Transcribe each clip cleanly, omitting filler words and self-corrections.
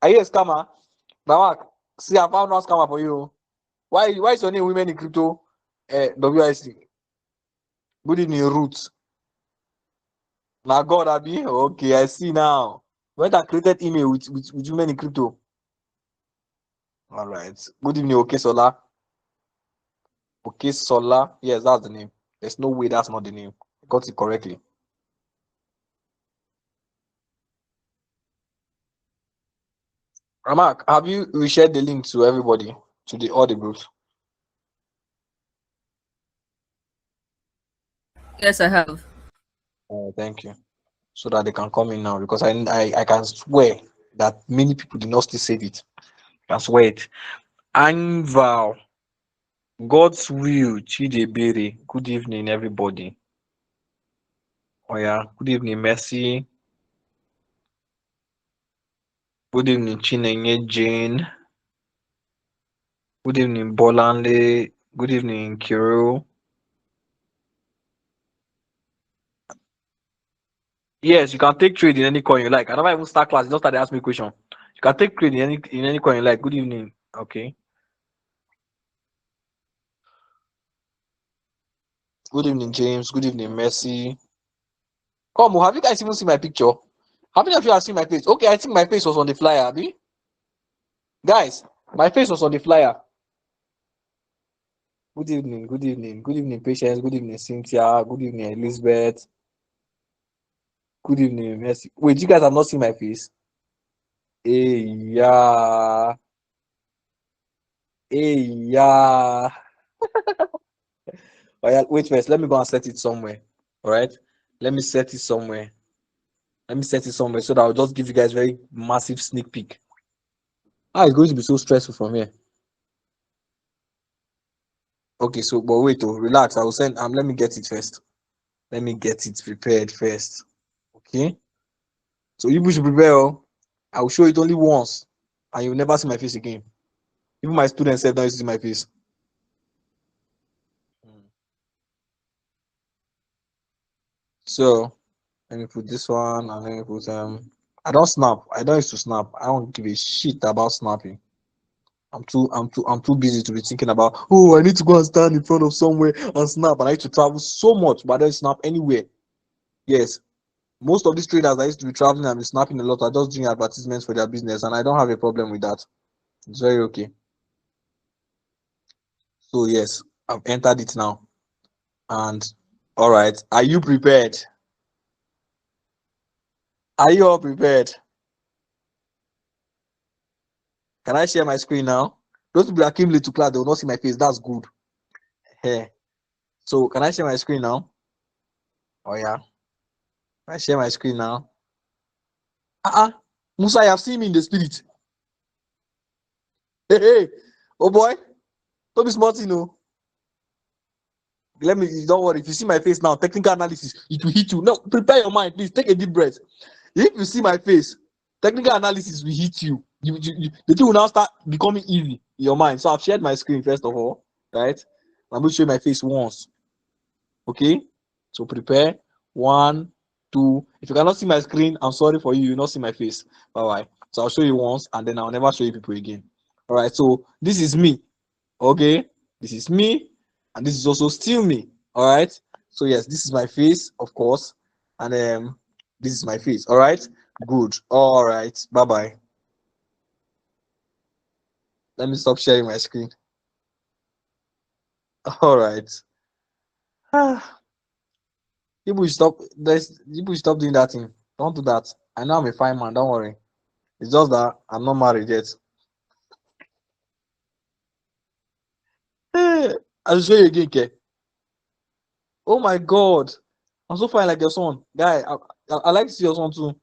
Are you a scammer? Mark, see, I found one scammer for you. Why is your name Women in Crypto? WIC. Good evening, Roots. Now God, Abi. Okay, I see now. When I created email with Women in Crypto. All right. Good evening, Okay Sola. Okay Sola. Yes, that's the name. There's no way that's not the name. I got it correctly. Ramak, have you reshared the link to everybody, to all the groups? Yes, I have. Oh, thank you. So that they can come in now, because I can swear that many people did not still save it. I can swear it. Anval, God's will, Chidebere. Good evening, everybody. Oh yeah, good evening, Mercy. Good evening, Chinenye Jane. Good evening, Bolanle. Good evening, Kiro. Yes, you can take trade in any coin you like. I never even start class. Just started asking me question. You can take trade in any coin you like. Good evening. Okay. Good evening, James. Good evening, Mercy. Come, have you guys even seen my picture? How many of you have seen my face? Okay, I think my face was on the flyer, Abi. Guys, my face was on the flyer. Good evening, good evening, good evening, Patience. Good evening, Cynthia. Good evening, Elizabeth. Good evening, Mercy. Wait, you guys have not seen my face? Hey, yeah. Hey, yeah. Oh, yeah. Wait first. Let me go and set it somewhere. All right. Let me set it somewhere. Let me set it somewhere so that I'll just give you guys very massive sneak peek. Ah, it's going to be so stressful from here. Okay, so but wait, oh, relax. I will send. Let me get it first. Let me get it prepared first. Okay. So you should prepare. Oh. I will show it only once, and you'll never see my face again. Even my students said don't see my face. So let me put this one, and let me put I don't snap. I don't used to snap. I don't give a shit about snapping. I'm too busy to be thinking about, oh, I need to go and stand in front of somewhere and snap, and I need to travel so much, but I don't snap anywhere. Yes. Most of these traders that used to be traveling and be snapping a lot are just doing advertisements for their business, and I don't have a problem with that. It's very okay. So yes, I've entered it now. And all right, are you prepared? Are you all prepared? Can I share my screen now? Those people that came late to class, they will not see my face. That's good. Hey. So can I share my screen now? Oh yeah. Can I share my screen now? Musa, you have seen me in the spirit. Hey, hey. Oh boy. Don't be smart, you know. Let me, don't worry. If you see my face now, technical analysis, it will hit you. No, prepare your mind, please. Take a deep breath. If you see my face, technical analysis will hit you. The thing will now start becoming easy in your mind. So I've shared my screen first of all, right? I'm going to show you my face once. Okay? So prepare. 1, 2. If you cannot see my screen, I'm sorry for you. You will not see my face. Bye-bye. So I'll show you once, and then I'll never show you people again. All right. So this is me. Okay? This is me, and this is also still me. All right? So yes, this is my face, of course, and this is my face. All right? Good. All right. Bye-bye. Let me stop sharing my screen. All right. People stop. People stop doing that thing. Don't do that. I know I'm a fine man. Don't worry. It's just that I'm not married yet. Hey, I'll show you again, Ke. Oh my God. I'm so fine like your son. Guy, I like to see your son too.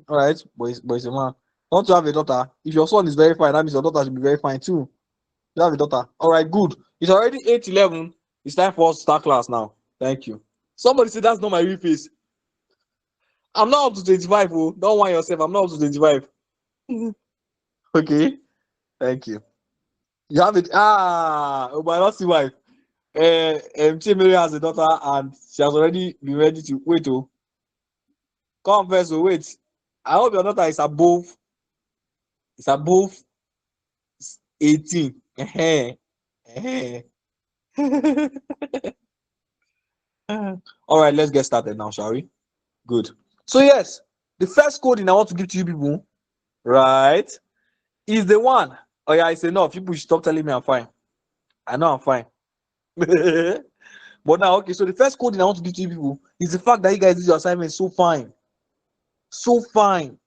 All right. But he's a man. Don't you have a daughter? If your son is very fine, that means your daughter should be very fine too. You have a daughter. All right, good. It's already 8:11. It's time for us to start class now. Thank you. Somebody said that's not my real face. I'm not up to 25. Oh. Don't want yourself. I'm not up to 25. Okay. Thank you. You have it. Oh, but I don't see why. Mary has a daughter and she has already been ready to wait. Oh, come first. Oh, wait. I hope your daughter is above It's above 18. All right, let's get started now, shall we? Good. So yes, the first coding I want to give to you people, right, is the one. Oh yeah, it's enough. People should stop telling me I'm fine. I know I'm fine. But now, okay, so the first coding I want to give to you people is the fact that you guys did your assignment so fine. So fine.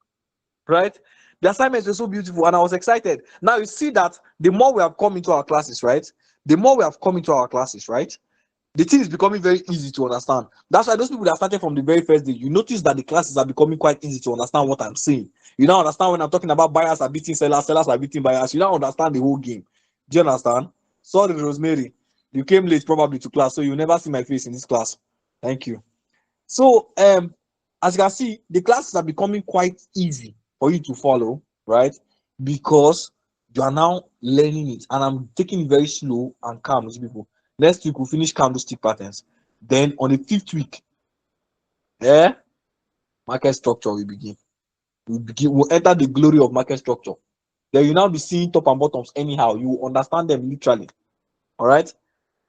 Right? The assignments were so beautiful and I was excited. Now you see that the more we have come into our classes, right? The more we have come into our classes, right? The thing is becoming very easy to understand. That's why those people that started from the very first day, you notice that the classes are becoming quite easy to understand what I'm saying. You don't understand when I'm talking about buyers are beating sellers, sellers are beating buyers. You don't understand the whole game. Do you understand? Sorry, Rosemary. You came late probably to class, so you'll never see my face in this class. Thank you. So, as you can see, the classes are becoming quite easy for you to follow, right? Because you are now learning it, and I'm taking it very slow and calm with people. Next week we'll finish candlestick patterns. Then on the 5th week, market structure will begin. We'll enter the glory of market structure. Then you now be seeing top and bottoms anyhow. You will understand them literally. All right.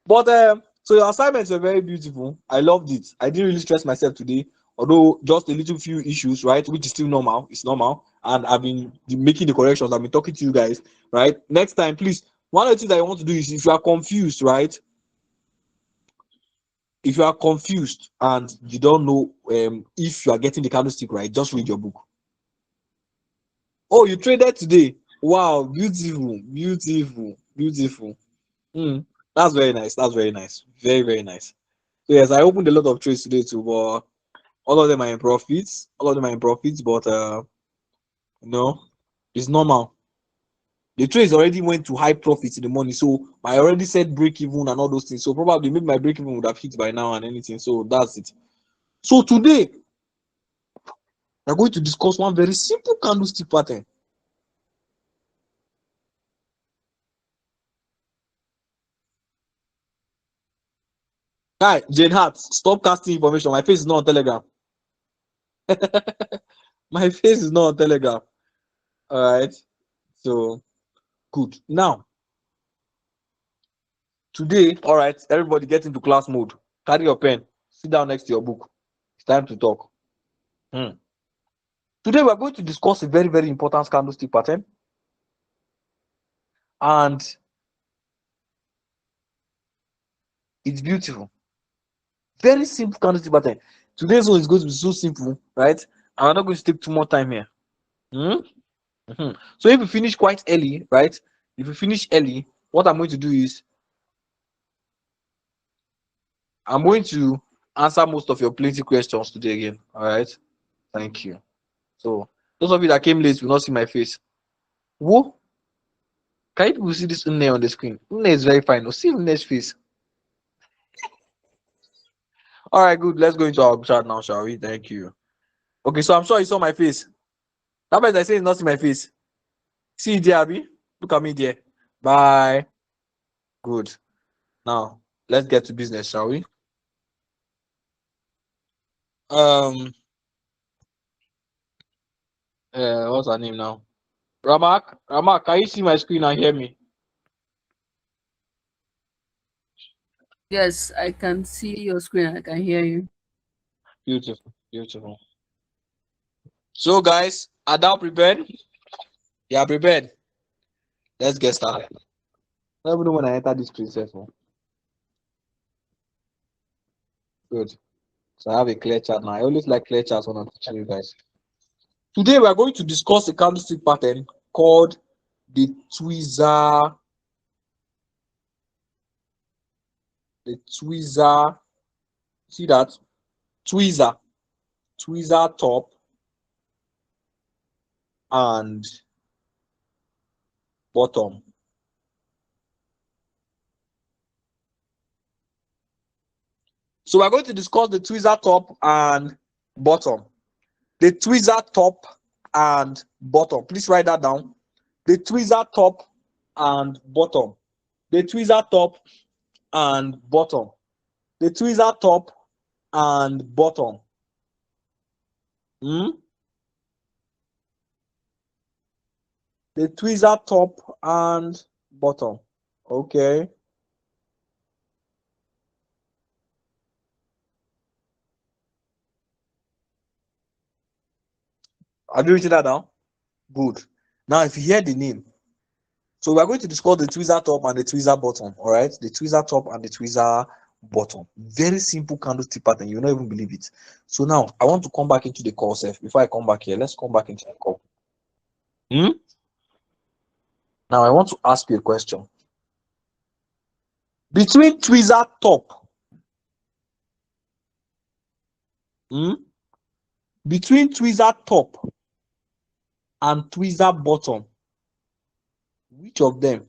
But so your assignments were very beautiful. I loved it. I didn't really stress myself today, although just a little few issues, right? Which is still normal. It's normal. And I've been making the corrections. I've been talking to you guys, right? Next time, please. One of the things that I want to do is if you are confused, right? If you are confused and you don't know if you are getting the candlestick right, just read your book. Oh, you traded today. Wow, beautiful, beautiful, beautiful. That's very nice. That's very nice. Very, very nice. So yes, I opened a lot of trades today too, but all of them are in profits. All of them are in profits, but it's normal. The trades already went to high profits in the morning, so I already said break even and all those things. So probably maybe my break even would have hit by now and anything. So that's it. So today we're going to discuss one very simple candlestick pattern. Guy, Jane Hart, stop casting information. My face is not on Telegram. My face is not on Telegram. All right. So good. Now, today, all right, everybody get into class mode. Carry your pen. Sit down next to your book. It's time to talk. Today, we're going to discuss a very, very important candlestick pattern. And it's beautiful. Very simple candlestick pattern. Today's one is going to be so simple, right? And I'm not going to take too much time here. So if you finish quite early, right? If you finish early, what I'm going to do is I'm going to answer most of your plenty questions today again. All right. Thank you. So those of you that came late will not see my face. Whoa. Can you people see this Unne on the screen? Unne is very fine. See Unne's face. All right, good. Let's go into our chat now, shall we? Thank you. Okay, so I'm sure you saw my face. That means I say it's not see my face. See it there, Abby. Look at me there. Bye. Good. Now let's get to business, shall we? What's her name now? Ramak, can you see my screen and hear me? Yes, I can see your screen. I can hear you. Beautiful, beautiful. So, guys, are thou prepared? Yeah, prepared. Let's get started. I don't even know when I enter this place. Good. So I have a clear chart now. I always like clear charts when I'm teaching you guys. Today we are going to discuss a candlestick pattern called the Tweezer. The Tweezer. See that? Tweezer. Tweezer top and bottom. So we're going to discuss the Tweezer top and bottom. The Tweezer top and bottom. Please write that down. The Tweezer top and bottom. The Tweezer top and bottom. The Tweezer top and bottom. The tweezer top and bottom. Okay. Have you written that down? Good. Now, if you hear the name, so we're going to discuss the tweezer top and the tweezer bottom. All right, the tweezer top and the tweezer bottom. Very simple candlestick pattern. You will not even believe it. So now I want to come back into the call self. Before I come back here, let's come back into the call. Now I want to ask you a question. Between tweezer top, between tweezer top and tweezer bottom, which of them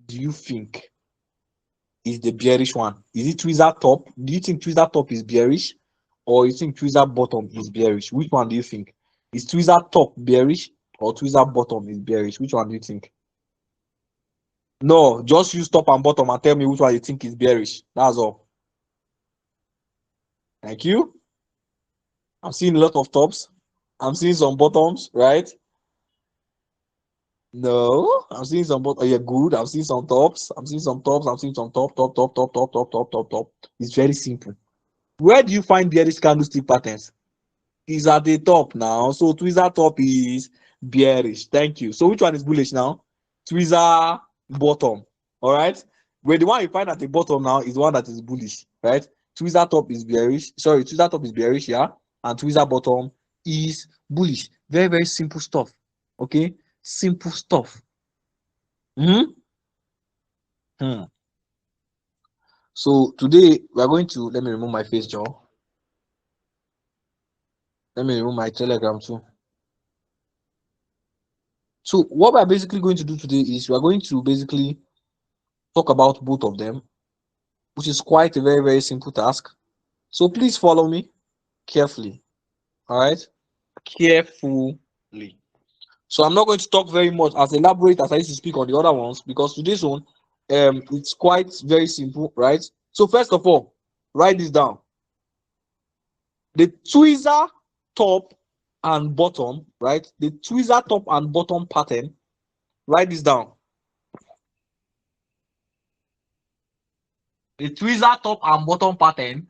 do you think is the bearish one? Is it tweezer top? Do you think tweezer top is bearish, or you think tweezer bottom is bearish? Which one do you think? Is tweezer top bearish or tweezer bottom is bearish? Which one do you think? No, just use top and bottom and tell me which one you think is bearish. That's all. Thank you. I'm seeing a lot of tops. I'm seeing some bottoms, right? No, I'm seeing some bottom. Oh, yeah, good. I'm seeing some tops. I'm seeing some tops. I'm seeing some top. It's very simple. Where do you find bearish candlestick patterns? It's at the top now. So tweezer top is bearish. Thank you. So which one is bullish now? Tweezer bottom. All right. Where the one you find at the bottom now is the one that is bullish, right? Tweezer top is bearish. Sorry, tweezer top is bearish, yeah. And tweezer bottom is bullish. Very, very simple stuff. Okay. Simple stuff. So today we are going to, let me remove my face, Joe. Let me remove my Telegram too. So what we're basically going to do today is we are going to basically talk about both of them, which is quite a very, very simple task. So please follow me carefully. All right, carefully. So I'm not going to talk very much as elaborate as I used to speak on the other ones, because today's one, it's quite very simple, right? So first of all, write this down. The tweezer top and bottom, right? The tweezer top and bottom pattern. Write this down. The tweezer top and bottom pattern.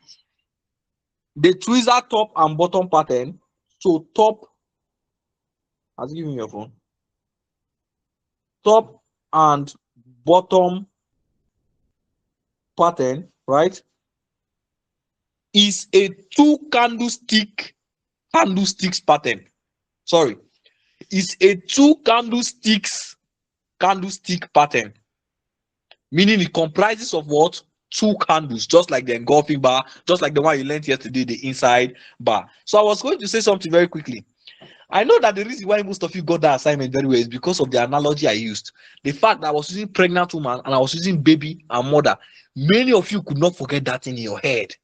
The tweezer top and bottom pattern. So top, I'll give me your phone. Top and bottom pattern, right, is a two candlesticks pattern. Sorry, it's a two candlestick pattern, meaning it comprises of what? Two candles, just like the engulfing bar, just like the one you learned yesterday, the inside bar. So I was going to say something very quickly. I know that the reason why most of you got that assignment very well is because of the analogy I used. The fact that I was using pregnant woman and I was using baby and mother. Many of you could not forget that in your head.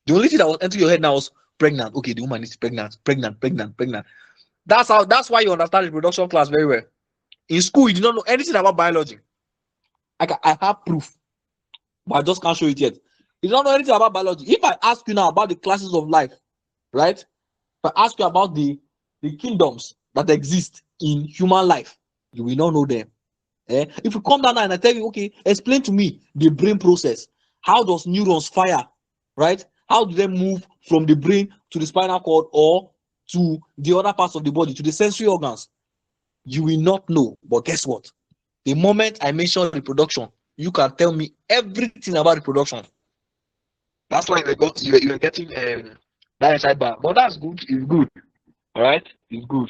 The only thing that was entering your head now was pregnant. Okay, the woman is pregnant. That's why you understand the reproduction class very well. In school, you did not know anything about biology. I have proof, but I just can't show it yet. You don't know anything about biology. If I ask you now about the classes of life, right? If I ask you about the kingdoms that exist in human life, you will not know them. If you come down and I tell you, okay, explain to me the brain process. How does neurons fire, right? How do they move from the brain to the spinal cord or to the other parts of the body, to the sensory organs? You will not know. But guess what? The moment I mention reproduction, you can tell me everything about reproduction. That's why you were getting that inside bar. But that's good. It's good. All right? It's good.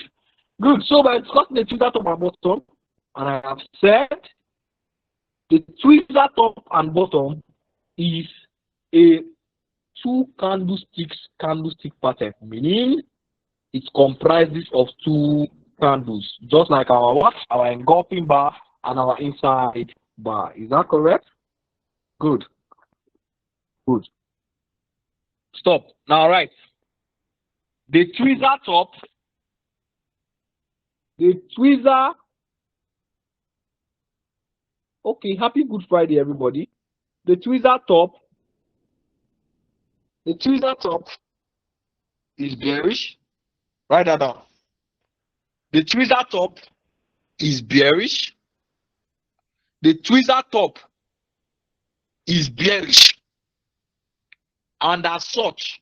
Good. So by discussing the tweezer top and bottom, and I have said the tweezer top and bottom is a two candlestick pattern, meaning it comprises of two candles, just like our what? Our engulfing bar and our inside bar. Is that correct? Good. Good. Stop. Now, right. The tweezer top, the tweezer. Okay, happy Good Friday, everybody. The tweezer top is bearish. Write that down. The tweezer top is bearish. The tweezer top is bearish. And as such,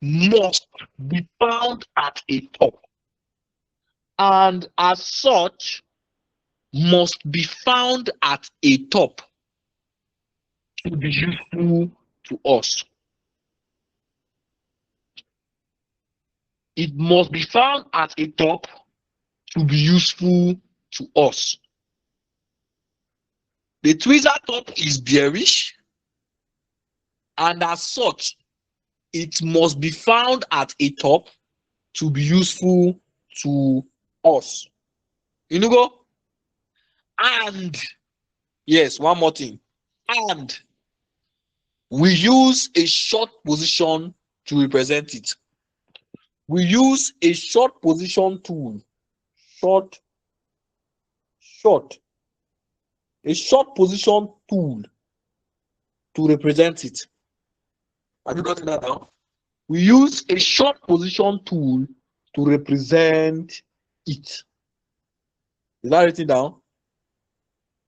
must be found at a top. And as such, must be found at a top to be useful to us. It must be found at a top to be useful to us. The tweezer top is bearish, and as such, it must be found at a top to be useful to us. You know, go? And yes, one more thing. And we use a short position to represent it. We use a short position tool. A short position tool to represent it. Have you gotten that now? We use a short position tool to represent it. Is that written down?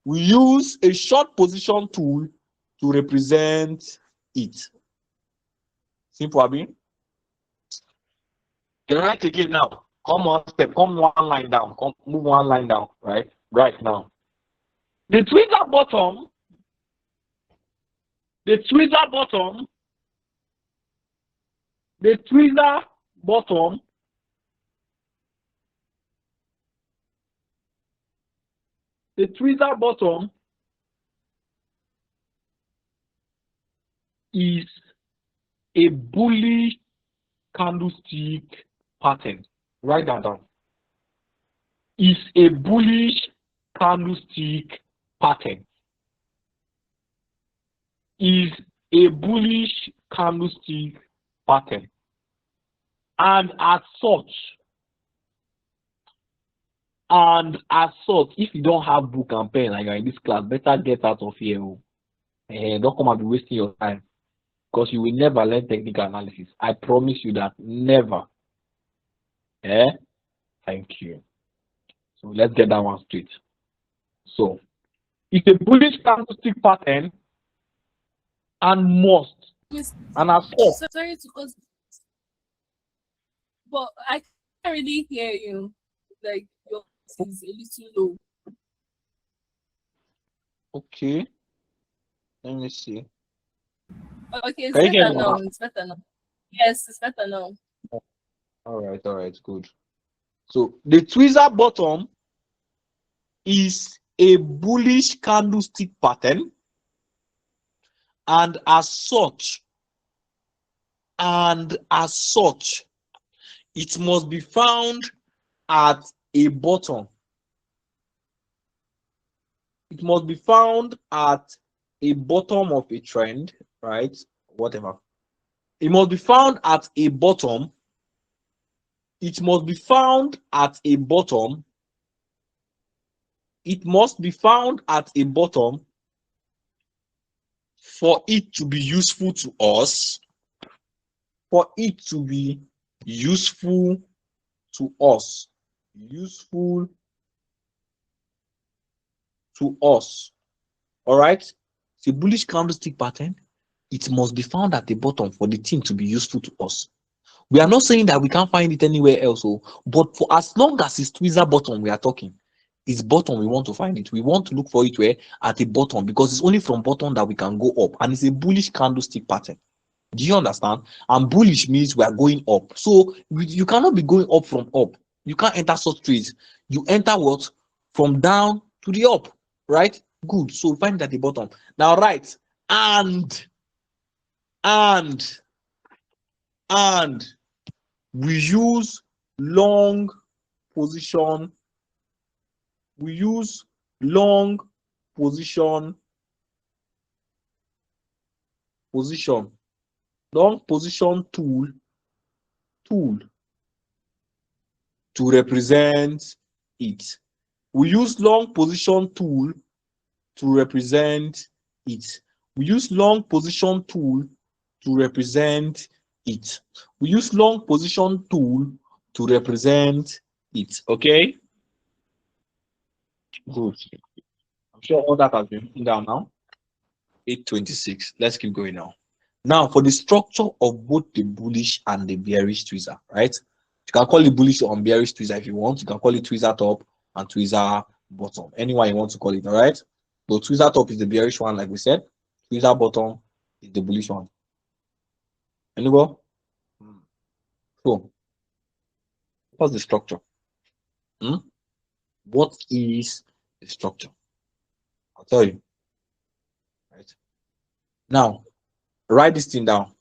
We use a short position tool to represent it. Simple, Abi. You write again now. Come one step, come one line down, come move one line down, right? Right now. The tweezer bottom is a bullish candlestick pattern. Write that down. Is a bullish candlestick pattern. Is a bullish candlestick pattern. And as such, if you don't have book and pen like you're in this class, better get out of here. And don't come and be wasting your time, because you will never learn technical analysis. I promise you that. Never. Thank you. So let's get that one straight. So it's a bullish candlestick pattern and must. And as such, sorry to cause, but I can't really hear you. Like your voice is a little low. okay. Let me see. Okay, it's Can you hear better me now. now? It's better now. Yes, it's better now. All right, good. So the tweezer bottom is a bullish candlestick pattern, and as such, it must be found at a bottom. It must be found at a bottom of a trend, right? Whatever. It must be found at a bottom. It must be found at a bottom. It must be found at a bottom for it to be useful to us. For it to be useful to us. Useful to us. All right? It's a bullish candlestick pattern. It must be found at the bottom for the thing to be useful to us. We are not saying that we can't find it anywhere else, but for as long as it's tweezer bottom, we are talking. It's bottom, we want to find it. We want to look for it where at the bottom, because it's only from bottom that we can go up, and it's a bullish candlestick pattern. Do you understand? And bullish means we are going up. So you cannot be going up from up. You can't enter such trades. You enter what? From down to the up, right? Good. So find it at the bottom. Now, right. And we use long position. We use long position. Long position tool to represent it. We use long position tool to represent it. We use long position tool to represent it. We use long position tool to represent it. Okay, good. I'm sure all that has been written down now. 8:26. Let's keep going now. Now, for the structure of both the bullish and the bearish tweezer, right? You can call it bullish or bearish tweezer if you want. You can call it tweezer top and tweezer bottom. Anyone you want to call it, all right? So tweezer top is the bearish one, like we said. Tweezer bottom is the bullish one. And you go. So, what's the structure? What is the structure? I'll tell you. Right. Now, write this thing down.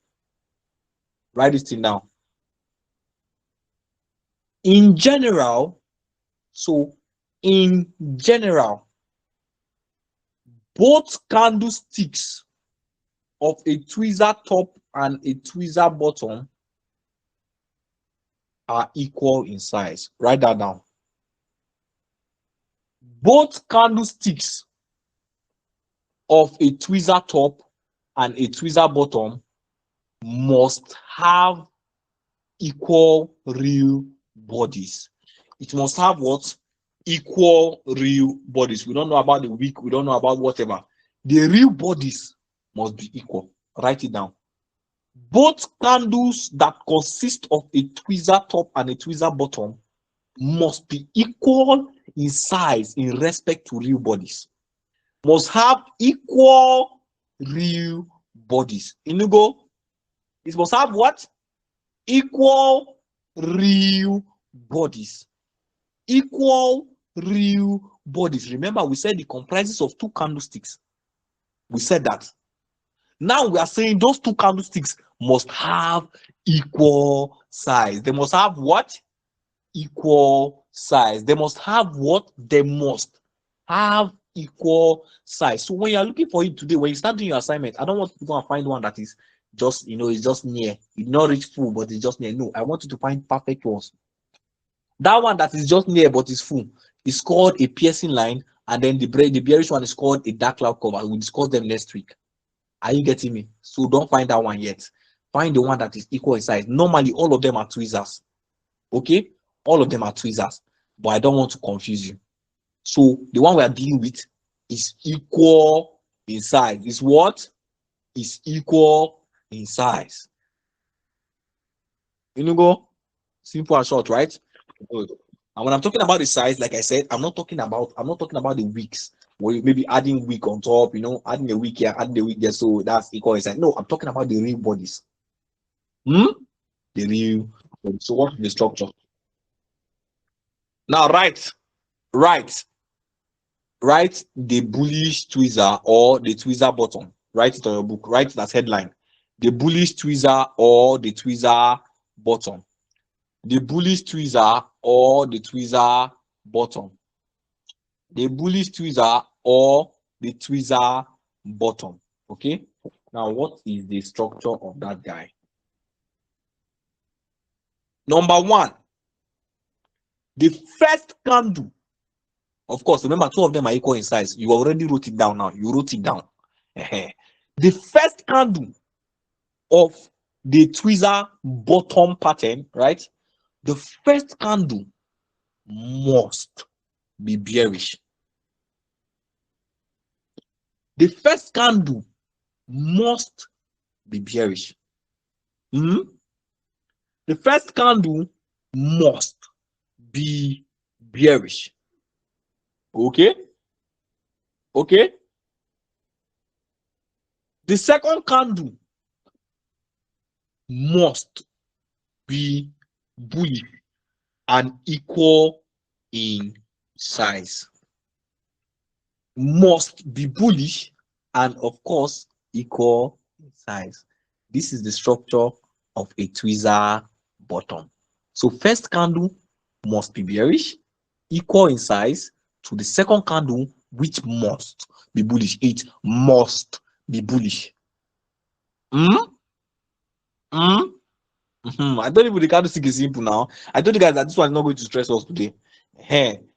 Write this thing down. In general, both candlesticks of a tweezer top and a tweezer bottom are equal in size. Write that down. Both candlesticks of a tweezer top and a tweezer bottom must have equal real bodies. It must have what? Equal real bodies. We don't know about the weak, we don't know about whatever. The real bodies must be equal. Write it down. Both candles that consist of a tweezer top and a tweezer bottom must be equal in size in respect to real bodies. Must have equal real bodies. Inigo, it must have what? Equal real bodies. Equal real bodies. Remember, we said it comprises of two candlesticks. We said that. Now we are saying those two candlesticks must have equal size. They must have what? Equal size. They must have what? They must have equal size. So when you are looking for it today, when you start doing your assignment, I don't want you to go and find one that is just, it's just near. It's not reach full, but it's just near. No, I want you to find perfect ones. That one that is just near but is full is called a piercing line, and then the bearish one is called a dark cloud cover. We'll discuss them next week. Are you getting me? So don't find that one yet. Find the one that is equal in size. Normally, all of them are tweezers. Okay? All of them are tweezers. But I don't want to confuse you. So the one we are dealing with is equal in size. Is what? Is equal in size. You know, simple and short, right? Good. And when I'm talking about the size, like I said, I'm not talking about the weeks. Where maybe adding week on top, adding a week here, adding a week there, so that's equal in size. No, I'm talking about the real bodies. The real bodies. So what's the structure? Now, write the bullish tweezer or the tweezer bottom. Write it on your book. Write that headline. The bullish tweezer or the tweezer bottom. The bullish tweezer or the tweezer bottom. The bullish tweezer or the tweezer bottom. Okay. Now, what is the structure of that guy? Number one, the first candle. Of course, remember, two of them are equal in size. You already wrote it down now. You wrote it down. The first candle of the tweezer bottom pattern, right? The first candle must be bearish. The first candle must be bearish. The first candle must be bearish. Okay? Okay? The second candle must be bullish and equal in size. Must be bullish and, of course, equal in size. This is the structure of a tweezer bottom. So first candle must be bearish, equal in size to the second candle, which must be bullish. It must be bullish. I told you the candlestick is simple now. I told you guys that this one is not going to stress us today.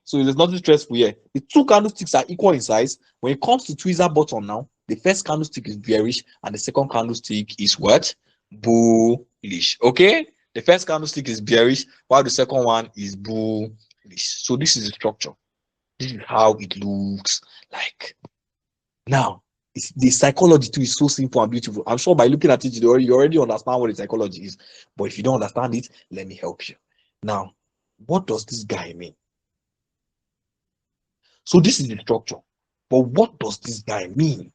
So there's nothing stressful here. The two candlesticks are equal in size. When it comes to tweezer bottom now, The first candlestick is bearish, and the second candlestick is what? Bullish. Okay, the first candlestick is bearish, while the second one is bullish. So this is the structure. This is how it looks like. Now, the psychology too is so simple and beautiful. I'm sure by looking at it, you already understand what the psychology is. But if you don't understand it, let me help you. Now, what does this guy mean? So this is the structure. But what does this guy mean?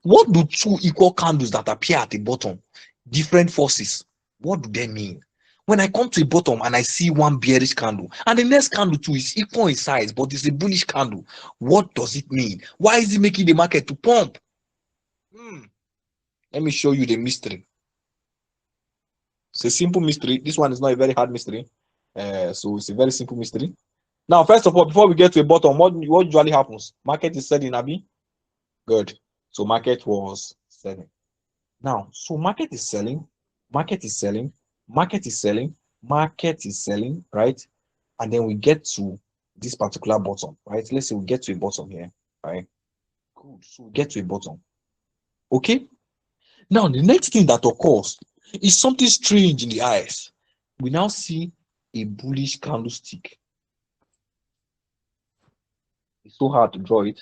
What do two equal candles that appear at the bottom, different forces, what do they mean? When I come to the bottom and I see one bearish candle, and the next candle too is equal in size, but it's a bullish candle, what does it mean? Why is it making the market to pump? Let me show you the mystery. It's a simple mystery. This one is not a very hard mystery. So it's a very simple mystery. Now, first of all, before we get to the bottom, what usually happens? Market is selling, Abi. Good. So market was selling. Now, so market is selling, market is selling, market is selling, market is selling, right? And then we get to this particular bottom, right? Let's say we get to a bottom here, right? Good. So we get to a bottom. Okay. Now, the next thing that occurs is something strange in the eyes. We now see a bullish candlestick. It's so hard to draw it.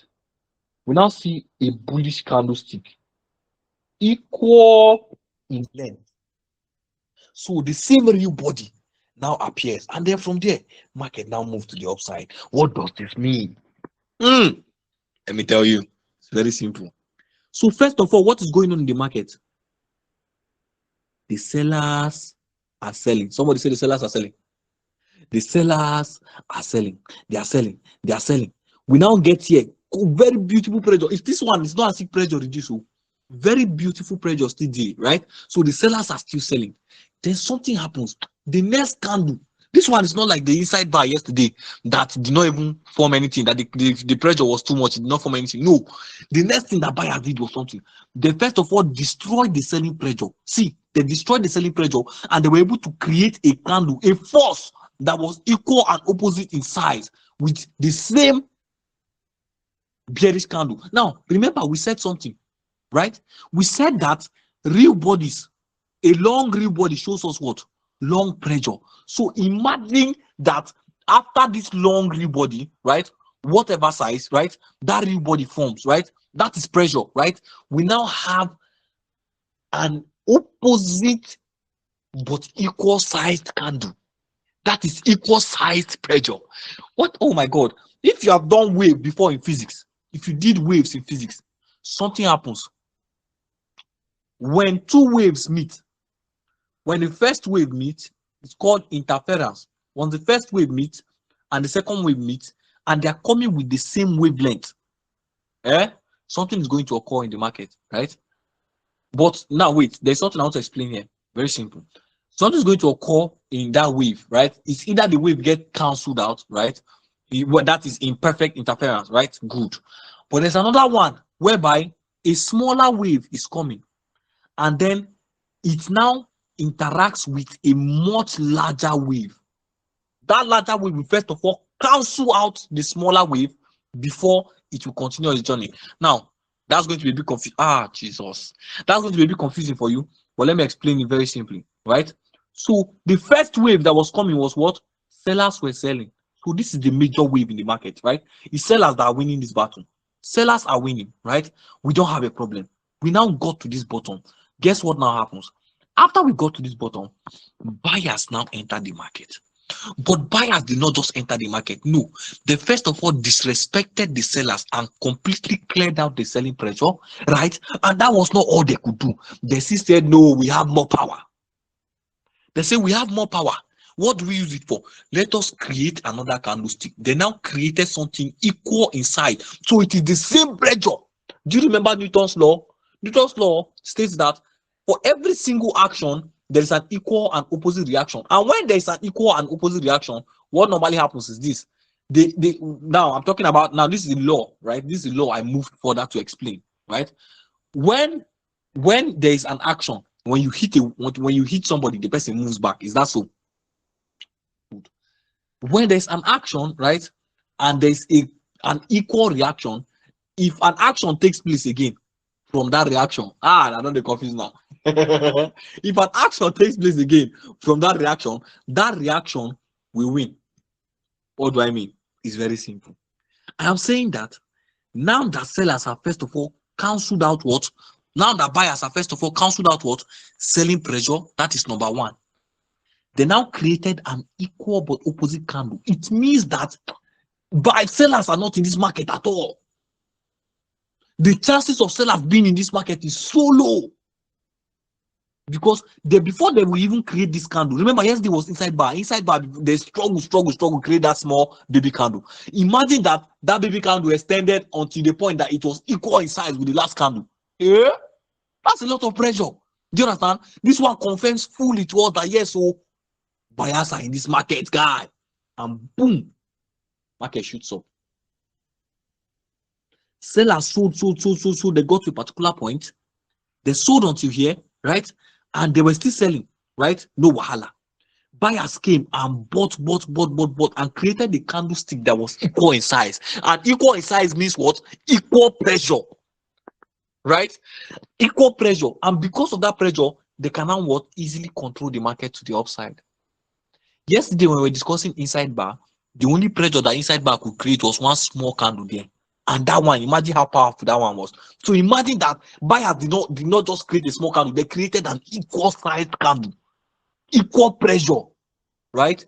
We now see a bullish candlestick equal in length. So the same real body now appears, and then from there, market now moves to the upside. What does this mean? Let me tell you, it's very simple. So first of all, what is going on in the market? The sellers are selling. Somebody say the sellers are selling. The sellers are selling. They are selling. They are selling. We now get here. Very beautiful pressure. If this one is not as if pressure reduces, very beautiful pressure still there, right? So the sellers are still selling. Then something happens. The next candle, this one is not like the inside bar yesterday that did not even form anything, that the pressure was too much, it did not form anything. No, the next thing that buyer did was something. They first of all destroyed the selling pressure. See, they destroyed the selling pressure and they were able to create a candle, a force that was equal and opposite in size with the same bearish candle. Now, remember, we said something, right? We said that real bodies, a long real body shows us what? Long pressure. So imagine that after this long real body, right? Whatever size, right? That real body forms, right? That is pressure, right? We now have an opposite but equal sized candle. That is equal sized pressure. What? Oh my God. If you have done wave before in physics, if you did waves in physics, something happens. When two waves meet, when the first wave meets, it's called interference. Once the first wave meets and the second wave meets, and they are coming with the same wavelength, something is going to occur in the market, right? But now wait, there's something I want to explain here. Very simple. Something is going to occur in that wave, right? It's either the wave get cancelled out, right? That is imperfect interference, right? Good. But there's another one whereby a smaller wave is coming, and then it now interacts with a much larger wave. That larger wave will first of all cancel out the smaller wave before it will continue its journey. Now, that's going to be a bit confusing. Jesus. That's going to be a bit confusing for you, but let me explain it very simply, right? So the first wave that was coming was what? Sellers were selling. So this is the major wave in the market, right? It's sellers that are winning this battle. Sellers are winning, right? We don't have a problem. We now got to this bottom. Guess what now happens? After we got to this bottom, buyers now enter the market. But buyers did not just enter the market. No, they first of all disrespected the sellers and completely cleared out the selling pressure, right? And that was not all they could do. They still said, no, we have more power. They say we have more power. What do we use it for? Let us create another candlestick. They now created something equal inside. So it is the same pressure. Do you remember Newton's law? Newton's law states that for every single action, there is an equal and opposite reaction. And when there is an equal and opposite reaction, what normally happens is this. Now I'm talking about, now this is the law, right? This is the law I moved further to explain, right? When there is an action, when you hit somebody, the person moves back. Is that so? When there's an action, right, and there's an equal reaction, if an action takes place again from that reaction, I don't get confused now. If an action takes place again from that reaction will win. What do I mean? It's very simple. I am saying that now that sellers have first of all cancelled out what? Now that buyers have first of all cancelled out what? Selling pressure. That is number one. They now created an equal but opposite candle. It means that sellers are not in this market at all. The chances of sellers being in this market is so low. Because before they will even create this candle, remember yesterday was inside bar, they struggle, create that small baby candle. Imagine that baby candle extended until the point that it was equal in size with the last candle. Yeah, that's a lot of pressure. Do you understand? This one confirms fully to us that yes, so buyers are in this market, guy, and boom, market shoots up. Sellers sold, they got to a particular point, they sold until here, right? And they were still selling, right? No wahala. Buyers came and bought and created a candlestick that was equal in size. And equal in size means what? Equal pressure, right? Equal pressure. And because of that pressure, they can now what? Easily control the market to the upside. Yesterday when we were discussing inside bar, the only pressure that inside bar could create was one small candle there. And that one, imagine how powerful that one was. So imagine that buyers did not just create a small candle, they created an equal sized candle, equal pressure, right?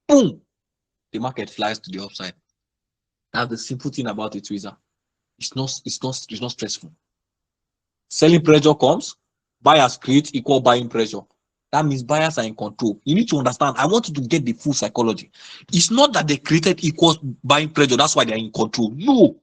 Boom, the market flies to the upside. That's the simple thing about a tweezer. It's not stressful. Selling pressure comes, buyers create equal buying pressure. That means buyers are in control. You need to understand. I want you to get the full psychology. It's not that they created equal buying pressure, that's why they're in control. No.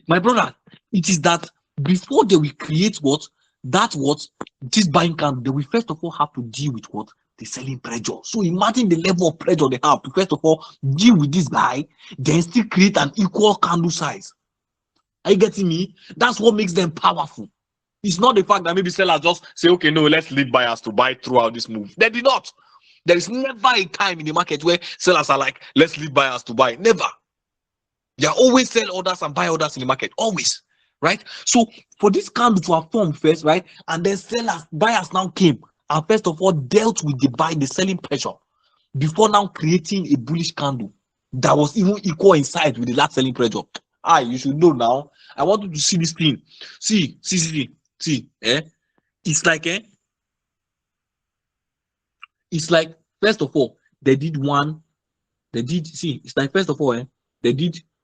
My brother, it is that before they will create this buying candle, they will first of all have to deal with what? The selling pressure. So imagine the level of pressure they have to first of all deal with this guy, then still create an equal candle size. Are you getting me? That's what makes them powerful. It's not the fact that maybe sellers just say, okay, no, let's leave buyers to buy throughout this move. They did not. There is never a time in the market where sellers are like, let's leave buyers to buy. Never. They always sell orders and buy orders in the market, always, right? So for this candle to have formed first, right, and then buyers now came and first of all dealt with the selling pressure before now creating a bullish candle that was even equal in size with the last selling pressure. You should know now. I want you to see this thing. See, it's like first of all they did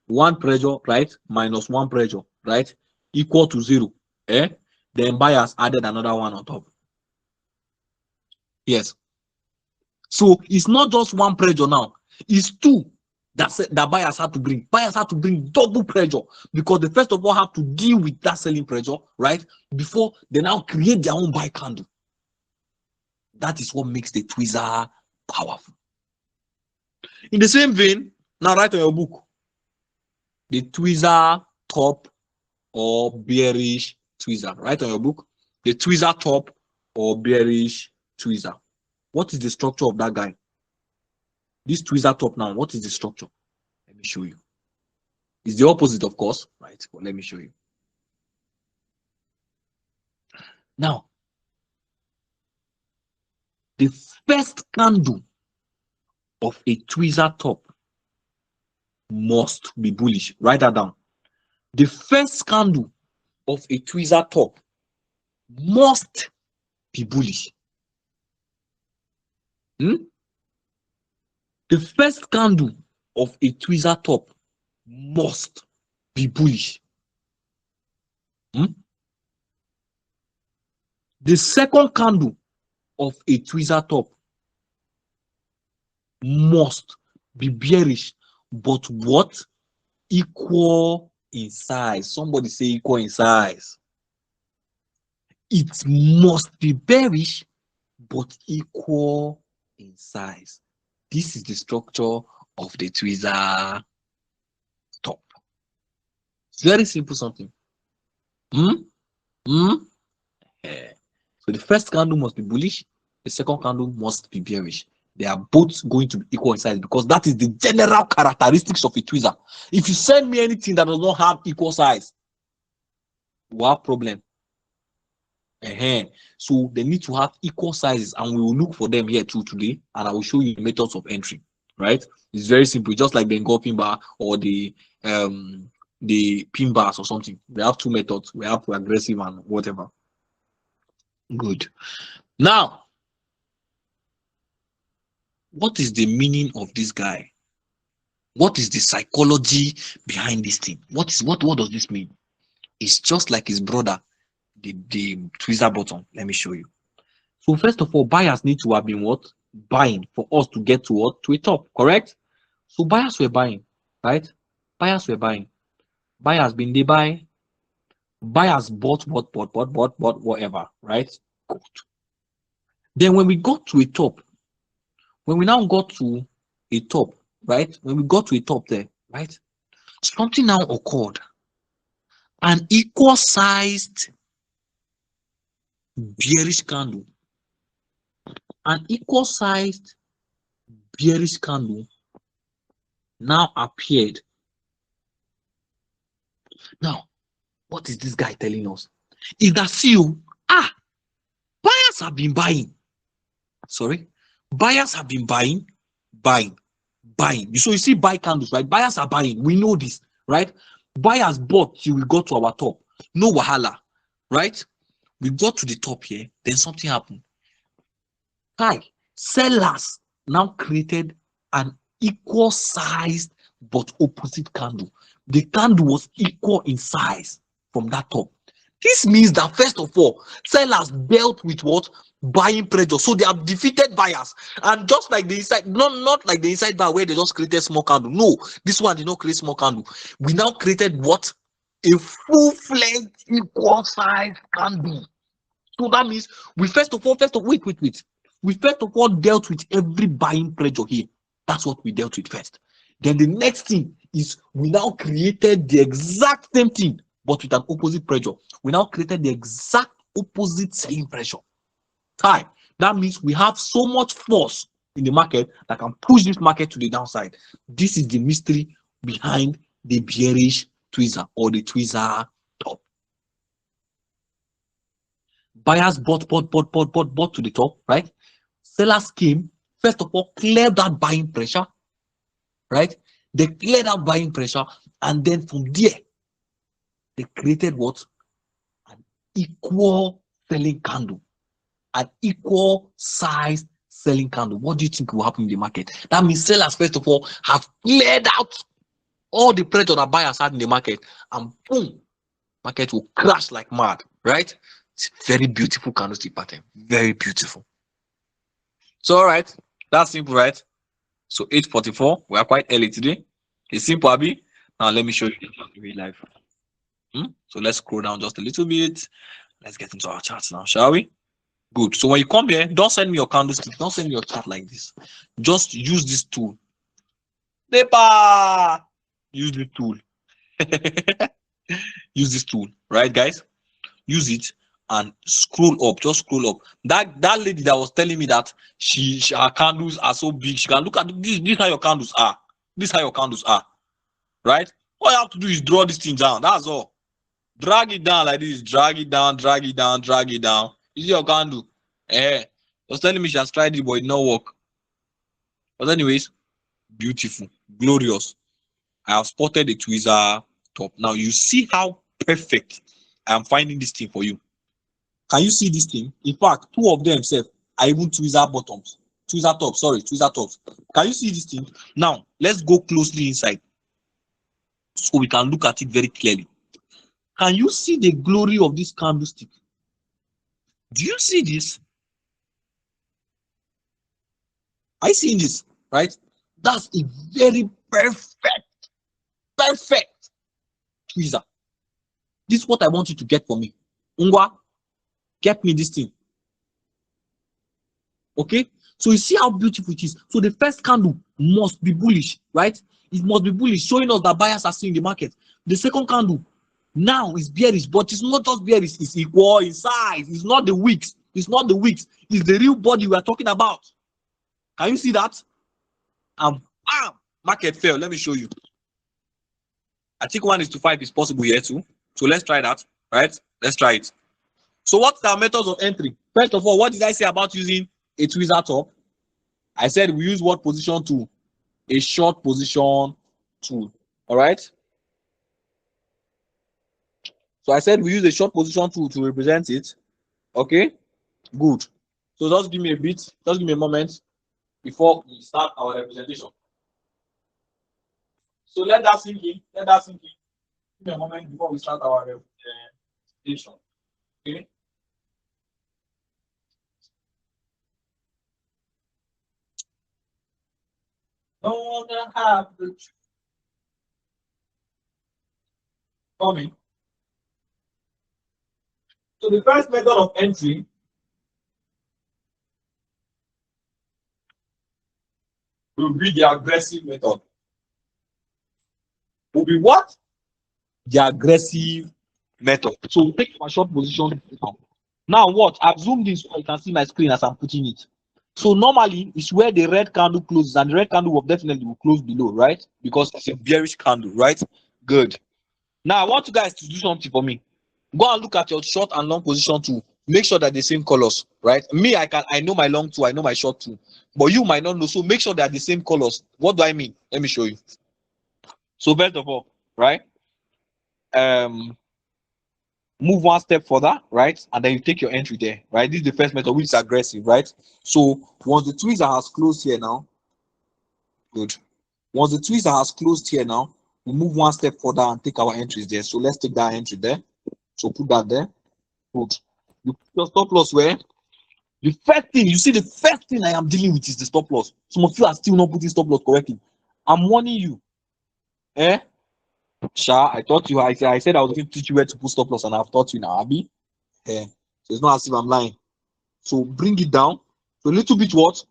one pressure, right, minus one pressure, right, equal to 0. Then buyers added another one on top. Yes. So it's not just one pressure now, it's two that buyers have to bring. Buyers have to bring double pressure because they first of all have to deal with that selling pressure, right, before they now create their own buy candle. That is what makes the tweezer powerful. In the same vein, now write on your book the tweezer top or bearish tweezer. Write on your book the tweezer top or bearish tweezer. What is the structure of that guy? This tweezer top now, what is the structure? Let me show you. It's the opposite, of course, right? But let me show you. Now, the first candle of a tweezer top must be bullish. Write that down. The first candle of a tweezer top must be bullish. The first candle of a tweezer top must be bullish. The second candle of a tweezer top must be bearish, but what? Equal in size. Somebody say equal in size. It must be bearish, but equal in size. This is the structure of the tweezer top. It's very simple something. So the first candle must be bullish, the second candle must be bearish. They are both going to be equal in size because that is the general characteristics of a tweezer. If you send me anything that does not have equal size, we have problem. So they need to have equal sizes, and we will look for them here too today, and I will show you the methods of entry. Right? It's very simple, just like the engulfing bar or the pin bars or something. We have two methods. We have aggressive and whatever. Good. Now, what is the meaning of this guy? What is the psychology behind this thing? What does this mean? It's just like his brother, the Tweezer Bottom. Let me show you. So first of all, buyers need to have been what? Buying for us to get to what? To a top, correct? So buyers were buying, right? Buyers were buying. Buyers been they buy. Buyers bought whatever, right? Good. Then when we got to a top, when we now got to a top, right? When we got to a top there, right? Something now occurred. An equal sized bearish candle. An equal sized bearish candle now appeared. Now, what is this guy telling us? Is that buyers have been buying. Sorry, buyers have been buying. So you see buy candles, right? Buyers are buying. We know this, right? Buyers bought till we got to our top. No wahala, right? We got to the top here, then something happened. Sellers now created an equal sized but opposite candle. The candle was equal in size from that top. This means that first of all, sellers dealt with what? Buying pressure. So they have defeated buyers. And just like the inside, not like the inside bar where they just created small candle. No, this one did not create small candle. We now created what? A full-fledged equal size candle. So that means we wait. We first of all dealt with every buying pressure here. That's what we dealt with first. Then the next thing is we now created the exact same thing, but with an opposite pressure. We now created the exact opposite selling pressure. That means we have so much force in the market that can push this market to the downside. This is the mystery behind the bearish tweezer or the tweezer top. Buyers bought to the top, right? Sellers came, first of all, cleared that buying pressure, right? They cleared that buying pressure, and then from there, they created what? An equal selling candle, an equal size selling candle. What do you think will happen in the market? That means sellers, first of all, have cleared out all the pressure that buyers had in the market, and boom, market will crash like mad, right? It's a very beautiful candlestick pattern, very beautiful. So, all right, that's simple, right? So 8:44, we are quite early today. It's simple, Abby. Now let me show you the real life. So let's scroll down just a little bit. Let's get into our charts now, shall we? Good. So when you come here, don't send me your candlestick. Don't send me your chart like this. Just use this tool. Paper. Use the tool. Use this tool, right, guys? Use it and scroll up. Just scroll up. That lady that was telling me that her candles are so big, she can look at this. This how your candles are. This how your candles are, right? All you have to do is draw this thing down. That's all. Drag it down like this. Drag it down. Drag it down. Drag it down. You see your candle? Was telling me she has tried it, but it did not work. But anyways, beautiful, glorious. I have spotted the tweezer top. Now you see how perfect I am finding this thing for you. Can you see this thing? In fact, two of them are even tweezer bottoms. Tweezer tops. Can you see this thing? Now, let's go closely inside so we can look at it very clearly. Can you see the glory of this candlestick? Do you see this? I see this, right? That's a very perfect tweezer. This is what I want you to get for me. Ungwa, get me this thing. Okay? So you see how beautiful it is. So the first candle must be bullish, right? It must be bullish, showing us that buyers are seeing the market. The second candle now is bearish, but it's not just bearish, it's equal in size. It's not the wicks. It's the real body we are talking about. Can you see that? And bam, market fell. Let me show you. I think 1:5 is possible here too. So let's try that. right? Let's try it. So what's our methods of entry? First of all, what did I say about using a tweezer top? I said we use what position tool? A short position tool. All right. So I said we use a short position tool to represent it. Okay, good. So just give me a bit, just give me a moment before we start our representation. So let that sink in. Let that sink in. Give me a moment before we start our representation. Okay. Don't have the coming. So the first method of entry will be the aggressive method. Will be what? The aggressive method. So we'll take my short position. Now what? I've zoomed in so I can see my screen as I'm putting it. So normally it's where the red candle closes, and the red candle will definitely close below, right? Because it's a bearish candle, right? Good. Now I want you guys to do something for me. Go and look at your short and long position too. Make sure that the same colors, right? Me, I know my long too, I know my short too, but you might not know. So make sure they are the same colors. What do I mean? Let me show you. So first of all, right? Move one step further, right? And then you take your entry there, right? This is the first method, which is aggressive, right? So once the tweezer has closed here now, good. Once the tweezer has closed here now, we move one step further and take our entries there. So let's take that entry there. So put that there. Good. You put your stop loss where? The first thing, you see, the first thing I am dealing with is the stop loss. Some of you are still not putting stop loss correctly. I'm warning you. Eh? Sha, I taught you, I said I was going to teach you where to put stop loss, and I've taught you now, Abby. Eh. So it's not as if I'm lying. So bring it down. So a little bit what?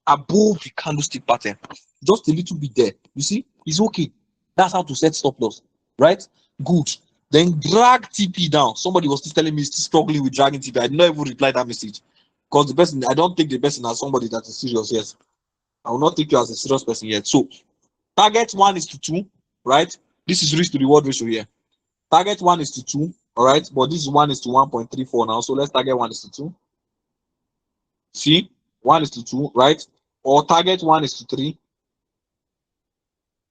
Above the candlestick pattern. Just a little bit there. You see? It's okay. That's how to set stop loss. Right? Good. Then drag TP down. Somebody was still telling me he's still struggling with dragging TP. I did not even reply that message. Because the person, I don't take the person as somebody that is serious yet. I will not take you as a serious person yet. So target 1:2, right? This is risk to reward ratio here. Target 1:2, all right, but this is 1:1.34 now. So let's target 1:2. See, 1:2, right? Or target 1:3.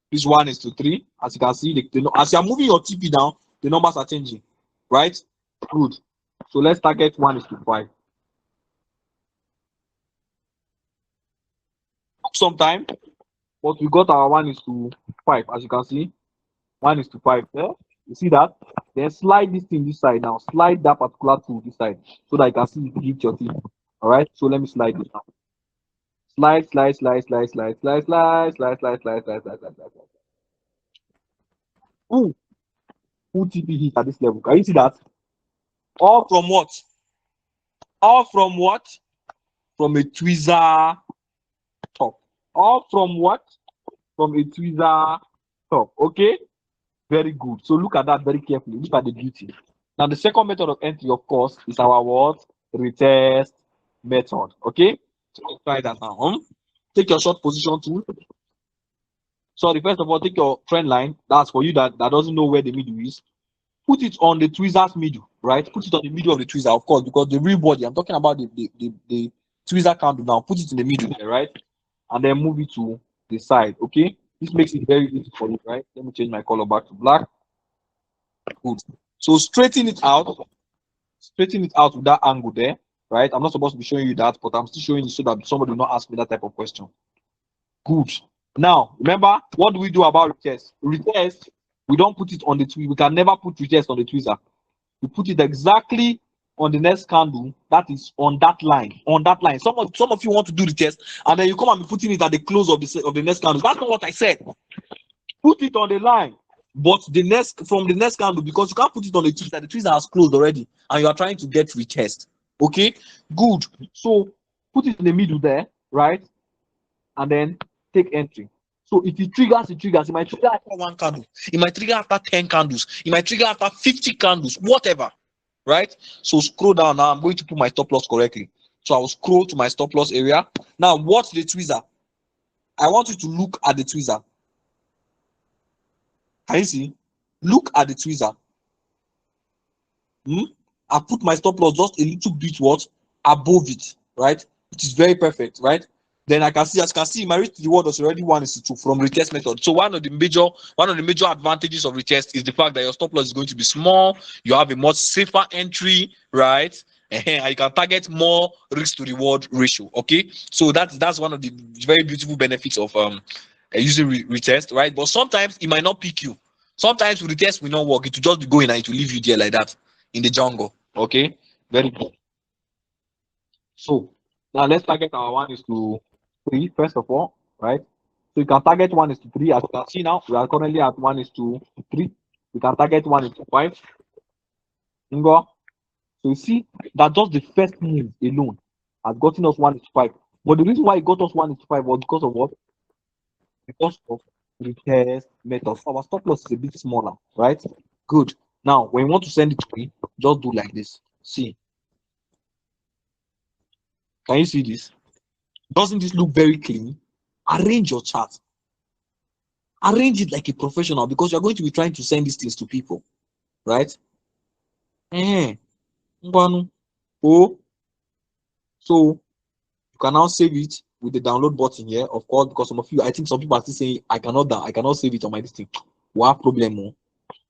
This 1:3. As you can see, as you are moving your TP down, the numbers are changing, right? Good. So let's target 1:5. Took some time, but we got our 1:5. As you can see, 1:5 there. You see that? Then slide this thing this side now. Slide that particular tool this side so that you can see if you hit your team. All right. So let me slide this now. Slide, slide, slide, slide, slide, slide, slide, slide, slide, slide, slide, slide, slide, slide. Ooh, who TP hit at this level? Can you see that? All from what? All from what? From a tweezer top. All from what? From a tweezer top. Okay. Very good. So look at that very carefully. Look at the beauty. Now the second method of entry, of course, is our what? Retest method. Okay. So let's try that now. Take your short position tool. Sorry, first of all, take your trend line. That's for you that doesn't know where the middle is. Put it on the tweezer's middle, right? Put it on the middle of the tweezer, of course, because the real body, I'm talking about the tweezer candle now. Put it in the middle there, right? And then move it to the side. Okay. This makes it very easy for you, right? Let me change my color back to black. Good. So straighten it out with that angle there, right? I'm not supposed to be showing you that, but I'm still showing you so that somebody will not ask me that type of question. Good. Now, remember, what do we do about retest? Retest, we don't put it on the tweezer. We can never put retest on the tweezer. We put it exactly on the next candle that is on that line. On that line. Some of you want to do the test, and then you come and be putting it at the close of the next candle. That's not what I said. Put it on the line. But from the next candle, because you can't put it on the tweezer. The tweezer has closed already, and you are trying to get retest. Okay, good. So put it in the middle there, right? And then take entry. So if it triggers, it might trigger after one candle, it might trigger after 10 candles, it might trigger after 50 candles, whatever. Right? So scroll down now. I'm going to put my stop loss correctly. So I will scroll to my stop loss area. Now, watch the tweezer. I want you to look at the tweezer. Can you see? Look at the tweezer. I put my stop loss just a little bit what above it, right? Which is very perfect, right? Then I can see, as you can see, my risk to reward was already 1:2 from retest method. So one of the major advantages of retest is the fact that your stop loss is going to be small. You have a much safer entry, right? And you can target more risk to reward ratio. Okay, so that's one of the very beautiful benefits of using retest, right? But sometimes it might not pick you. Sometimes retest will not work. It will just be going and it will leave you there like that in the jungle. Okay, very good. So now let's target our 1:3 first of all, right? So you can target 1:3. As you can see now, we are currently at 1:3. We can target 1:5. So you see that just the first move alone has gotten us 1:5. But the reason why it got us 1:5 was because of what? Because of the test method. So our stop loss is a bit smaller, right? Good. Now, when you want to send it to me, just do like this. See, can you see this? Doesn't this look very clean? Arrange your chart. Arrange it like a professional because you're going to be trying to send these things to people, right? Oh, so you can now save it with the download button here, of course, because some of you, I think some people are still saying, I cannot save it on my listing. What problem?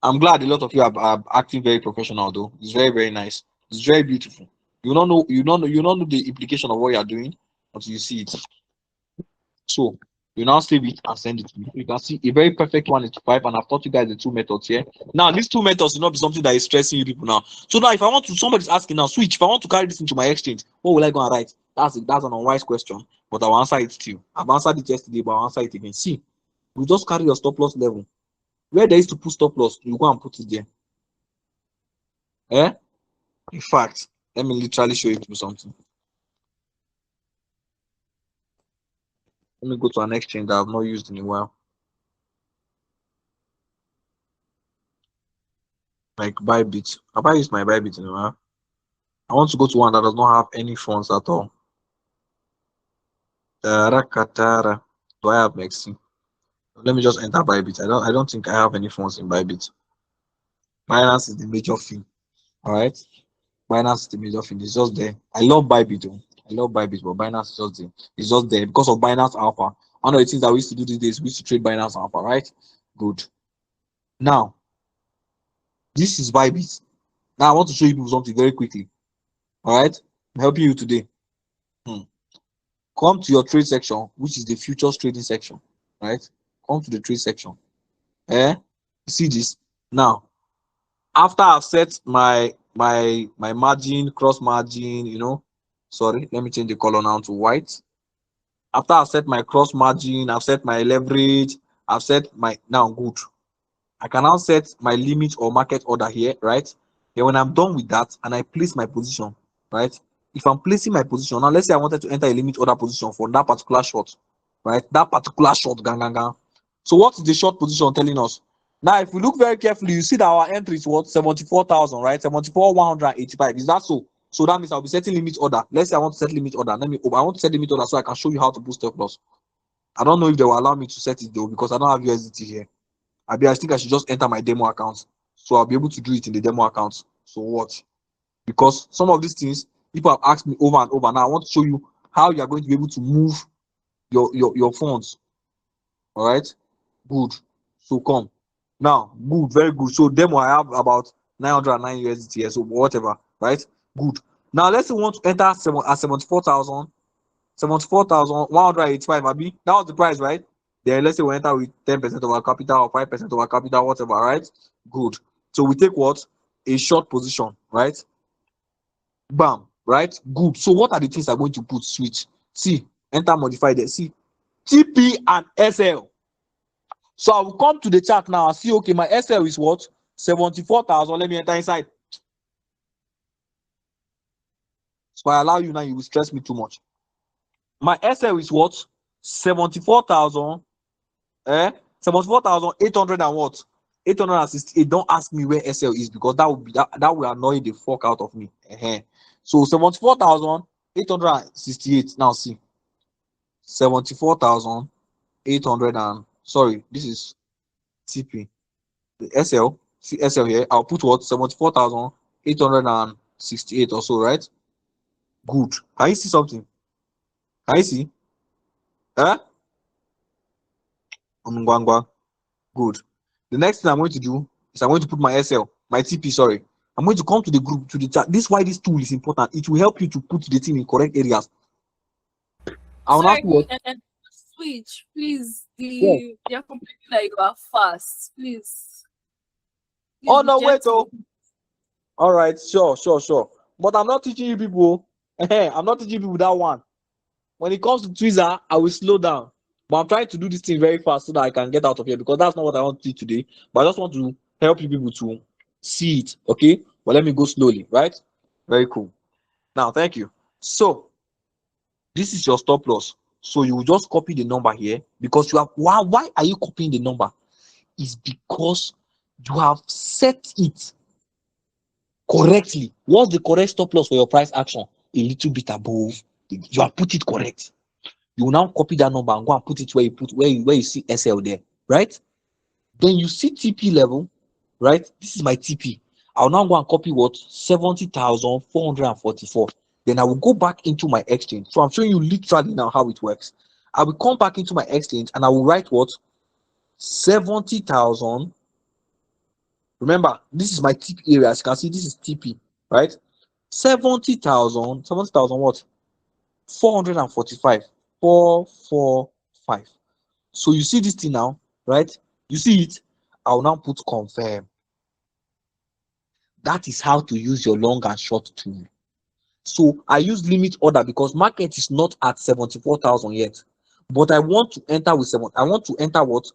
I'm glad a lot of you are acting very professional though. It's very, very nice. It's very beautiful. You don't know the implication of what you are doing until you see it. So you now save it and send it to me. You can see a very perfect 1:5, and I've taught you guys the two methods here. Now, these two methods will not be something that is stressing you people now. So now, if I want to, somebody's asking now, switch. If I want to carry this into my exchange, what will I go and write? That's an unwise question, but I'll answer it to you. I've answered it yesterday, but I'll answer it again. See, you just carry your stop loss level. Where there is to put stop loss, you go and put it there. In fact, let me literally show you something. Let me go to an exchange that I've not used in a while. Like Bybit. Have I used my Bybit in a while? I want to go to one that does not have any funds at all. Rakatara. Do I have Mexi? Let me just enter Bybit. I don't think I have any funds in Bybit. Binance is the major thing. Alright. Binance is the major thing. It's just there. I love Bybit though. I love Bybit, but Binance is just there. It's just there because of Binance Alpha. One of the things that we used to do these days, we used to trade Binance Alpha, right? Good. Now, this is Bybit. Now I want to show you something very quickly. All right, I'm helping you today. Come to your trade section, which is the futures trading section. Right? Come to the trade section. You see this now. After I've set my margin, cross margin, sorry, let me change the color now to white. After I've set my cross margin, I've set my leverage, I've set my now good. I can now set my limit or market order here, right? Then when I'm done with that and I place my position, right? If I'm placing my position, now let's say I wanted to enter a limit order position for that particular short, right? That particular short, gang, gang, gang. So what is the short position telling us? Now, if we look very carefully, you see that our entry is what? 74,000, right? 74,185. Is that so? So that means I'll be setting limit order. Let's say I want to set limit order. I want to set limit order so I can show you how to boost stop loss. I don't know if they will allow me to set it though because I don't have USDT here. I think I should just enter my demo account. So I'll be able to do it in the demo account. So watch. Because some of these things, people have asked me over and over. Now I want to show you how you are going to be able to move your funds. All right. Good. So come. Now, good, very good. So demo, I have about 909 USDT. So whatever. Right? Good. Now let's say we want to enter at 74,000. 74,185, Abi. That was the price, right? Then let's say we enter with 10% of our capital or 5% of our capital, whatever, right? Good. So we take what? A short position, right? Bam, right? Good. So what are the things I'm going to put? Switch. See, enter modify there. See, TP and SL. So I will come to the chart now and see, okay, my SL is what? 74,000. Let me enter inside. So I allow you now, you will stress me too much. My SL is what? 74,000. 74,800 and what? 868. Don't ask me where SL is because that will annoy the fuck out of me. So 74,868. Now see. 74,800 and sorry, this is TP. The SL. See SL here. I'll put what? 74,000 868 or so, right? Good. Can you see something? Can you see? Huh? Good. The next thing I'm going to do is I'm going to put my SL, my TP, sorry. I'm going to come to the group, to the chat. This is why this tool is important. It will help you to put the thing in correct areas. I will now Sorry, see what. and switch, please. Yes. You're complaining like you are fast. Please, Oh, please be no, wait. gentle. All right. Sure. But I'm not teaching you people. I'm not teaching people that one. When it comes to Tweezer, I will slow down. But I'm trying to do this thing very fast so that I can get out of here, because that's not what I want to do today. But I just want to help you people to see it. Okay. But let me go slowly, right? Very cool. Now, thank you. So, this is your stop loss. So you will just copy the number here, because you have, why are you copying the number? Is because you have set it correctly. What's the correct stop loss for your price action? A little bit above. You have put it correct. You will now copy that number and go and put it where you see SL there, right? Then you see TP level, right? This is my TP. I'll now go and copy what? 70,444. Then I will go back into my exchange. So I'm showing you literally now how it works. I will come back into my exchange and I will write what? 70,000. Remember, this is my TP area. As you can see, this is TP, right? 70,000 what? 445. 445. So you see this thing now, right? You see it? I'll now put confirm. That is how to use your long and short tool. So I use limit order because market is not at 74,000 yet. But I want to enter with 7. I want to enter what?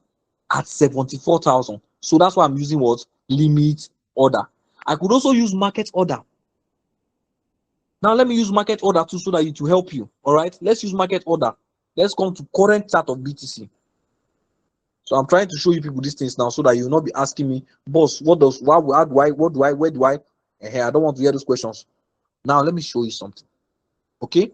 At 74,000. So that's why I'm using what? Limit order. I could also use market order. Now let me use market order too, so that it will help you. All right, let's use market order. Let's come to current chart of BTC. So I'm trying to show you people these things now, so that you will not be asking me, boss, what does, why, how do I, what do I, where do I? I don't want to hear those questions. Now let me show you something. Okay.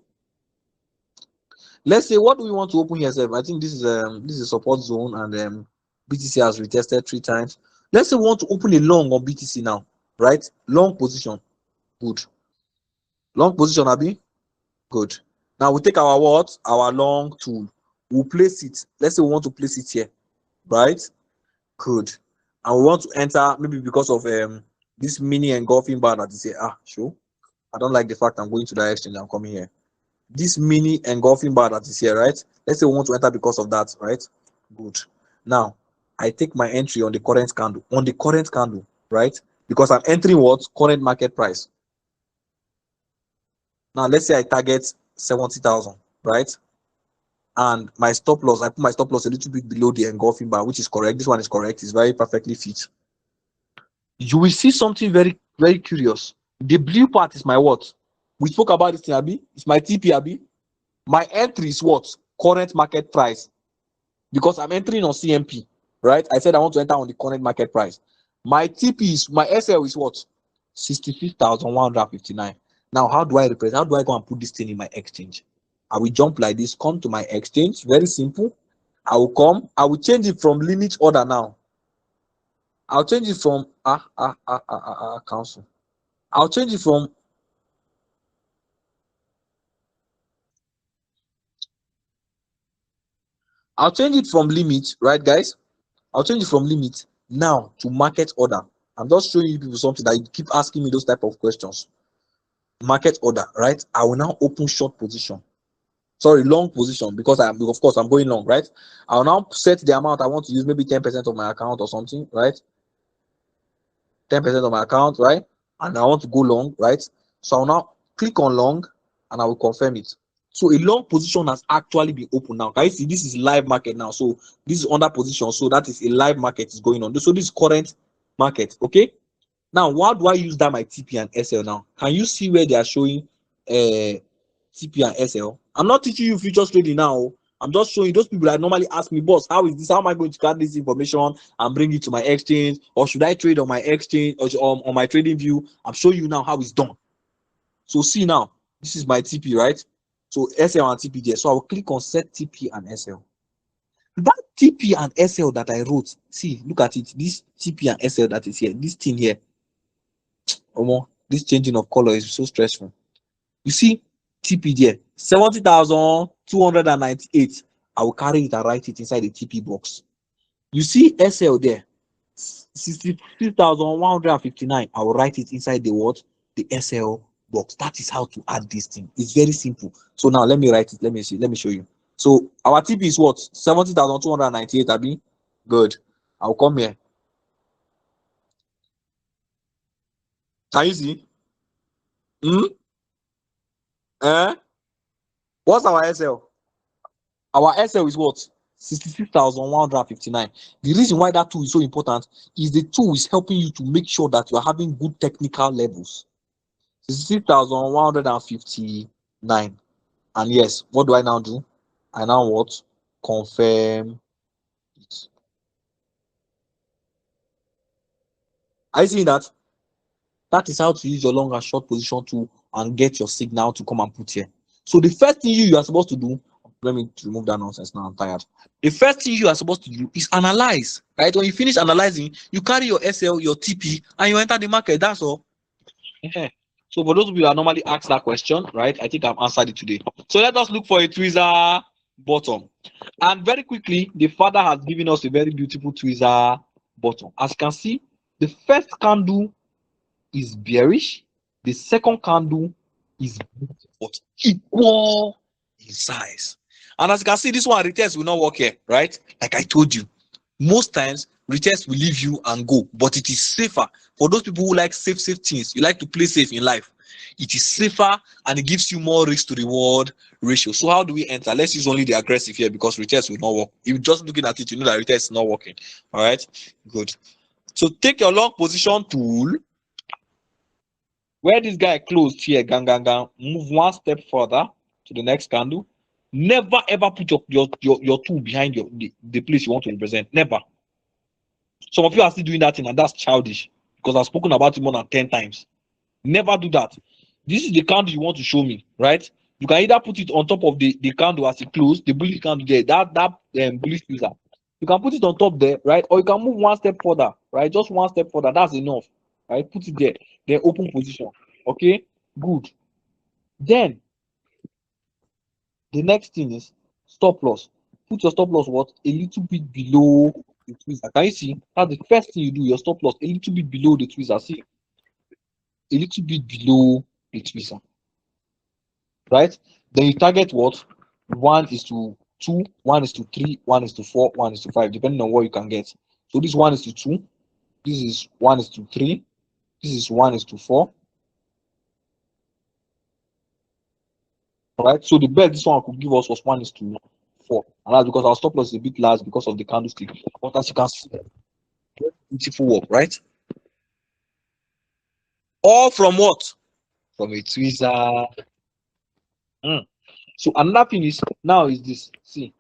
Let's say, what do we want to open here, sir? I think this is a support zone, and BTC has retested 3 times. Let's say we want to open a long on BTC now, right? Long position. Good. Long position, Abi. Good. Now we take our what? Our long tool. We'll place it. Let's say we want to place it here, right? Good. And we want to enter, maybe because of this mini engulfing bar that is here. Sure. I don't like the fact I'm going to that exchange. I'm coming here. This mini engulfing bar that is here, right? Let's say we want to enter because of that, right? Good. Now I take my entry on the current candle. On the current candle, right? Because I'm entering what? Current market price. Now let's say I target 70,000, right? And my stop loss, I put my stop loss a little bit below the engulfing bar, which is correct. This one is correct. It's very perfectly fit. You will see something very, very curious. The blue part is my what? We spoke about this thing, Abi. It's my TP, Abi. My entry is what? Current market price. Because I'm entering on CMP, right? I said I want to enter on the current market price. My TP is, my SL is what? 66,159. Now, how do I represent? How do I go and put this thing in my exchange? I will jump like this, come to my exchange. Very simple. I will come. I will change it from limit order now. I'll change it from cancel. I'll change it from limit, right, guys? I'll change it from limit now to market order. I'm just showing you people something that you keep asking me those type of questions. Market order, right? I will now open short position. Sorry, long position, because I'm going long, right? I'll now set the amount I want to use, maybe 10% of my account or something, right? 10% of my account, right? And I want to go long, right? So I'll now click on long and I will confirm it. So a long position has actually been opened now. Can you see this is live market now? So this is under position. So that is a live market is going on. So this is current market. Okay. Now, why do I use that my TP and SL now? Can you see where they are showing TP and SL? I'm not teaching you futures trading now. I'm just showing those people that normally ask me, boss, how is this? How am I going to get this information and bring it to my exchange? Or should I trade on my exchange or on my trading view? I'm showing you now how it's done. So see now, this is my TP, right? So SL and TP there. So I will click on set TP and SL. That TP and SL that I wrote, see, look at it. This TP and SL that is here, this thing here. This changing of color is so stressful. You see TP there, 70,298. I will carry it and write it inside the TP box. You see SL there, 63,159. I will write it inside the what? The SL box. That is how to add this thing. It's very simple. So now let me write it. Let me see. Let me show you. So our TP is what? 70,298. Abi? Good. I'll come here. Can you see? What's our SL? Our SL is what? 66,159. The reason why that tool is so important is the tool is helping you to make sure that you are having good technical levels. 66,159. And yes, what do I now do? I now what? Confirm it. Are you seeing that? That is how to use your long and short position tool and get your signal to come and put here. So the first thing you are supposed to do, let me remove that nonsense now, I'm tired. The first thing you are supposed to do is analyze, right? When you finish analyzing, you carry your SL, your TP, and you enter the market. That's all. So for those of you that normally ask that question, right? I think I've answered it today. So let us look for a tweezer bottom. And very quickly, the father has given us a very beautiful tweezer bottom. As you can see, the first candle is bearish. The second candle is but equal in size. And as you can see, this one retest will not work here, right? Like I told you, most times retest will leave you and go, but it is safer for those people who like safe things. You like to play safe in life. It is safer and it gives you more risk to reward ratio. So how do we enter? Let's use only the aggressive here because retest will not work. If you're just looking at it, you know that retest is not working. All right, good. So take your long position tool. Where this guy closed here, gang, move one step further to the next candle. Never ever put your tool behind the place you want to represent. Never. Some of you are still doing that thing, and that's childish because I've spoken about it more than 10 times. Never do that. This is the candle you want to show me, right? You can either put it on top of the candle as it closed, the bullish candle there, that bullish user. You can put it on top there, right? Or you can move one step further, right? Just one step further. That's enough, right? Put it there. Then open position. Okay, good. Then the next thing is stop loss. Put your stop loss what? A little bit below the tweezer. Can you see? That's the first thing you do. Your stop loss a little bit below the tweezer. See, a little bit below the tweezer, right? Then you target what? 1:2, 1:3, 1:4, 1:5, depending on what you can get. So this 1:2, this is 1:3, this is 1:4. Right, so the bet this one could give us was 1:4, and that's because our stop loss is a bit large because of the candlestick. But as you can see, beautiful work, right? All from what? From a tweezer. So another thing is now is this. See,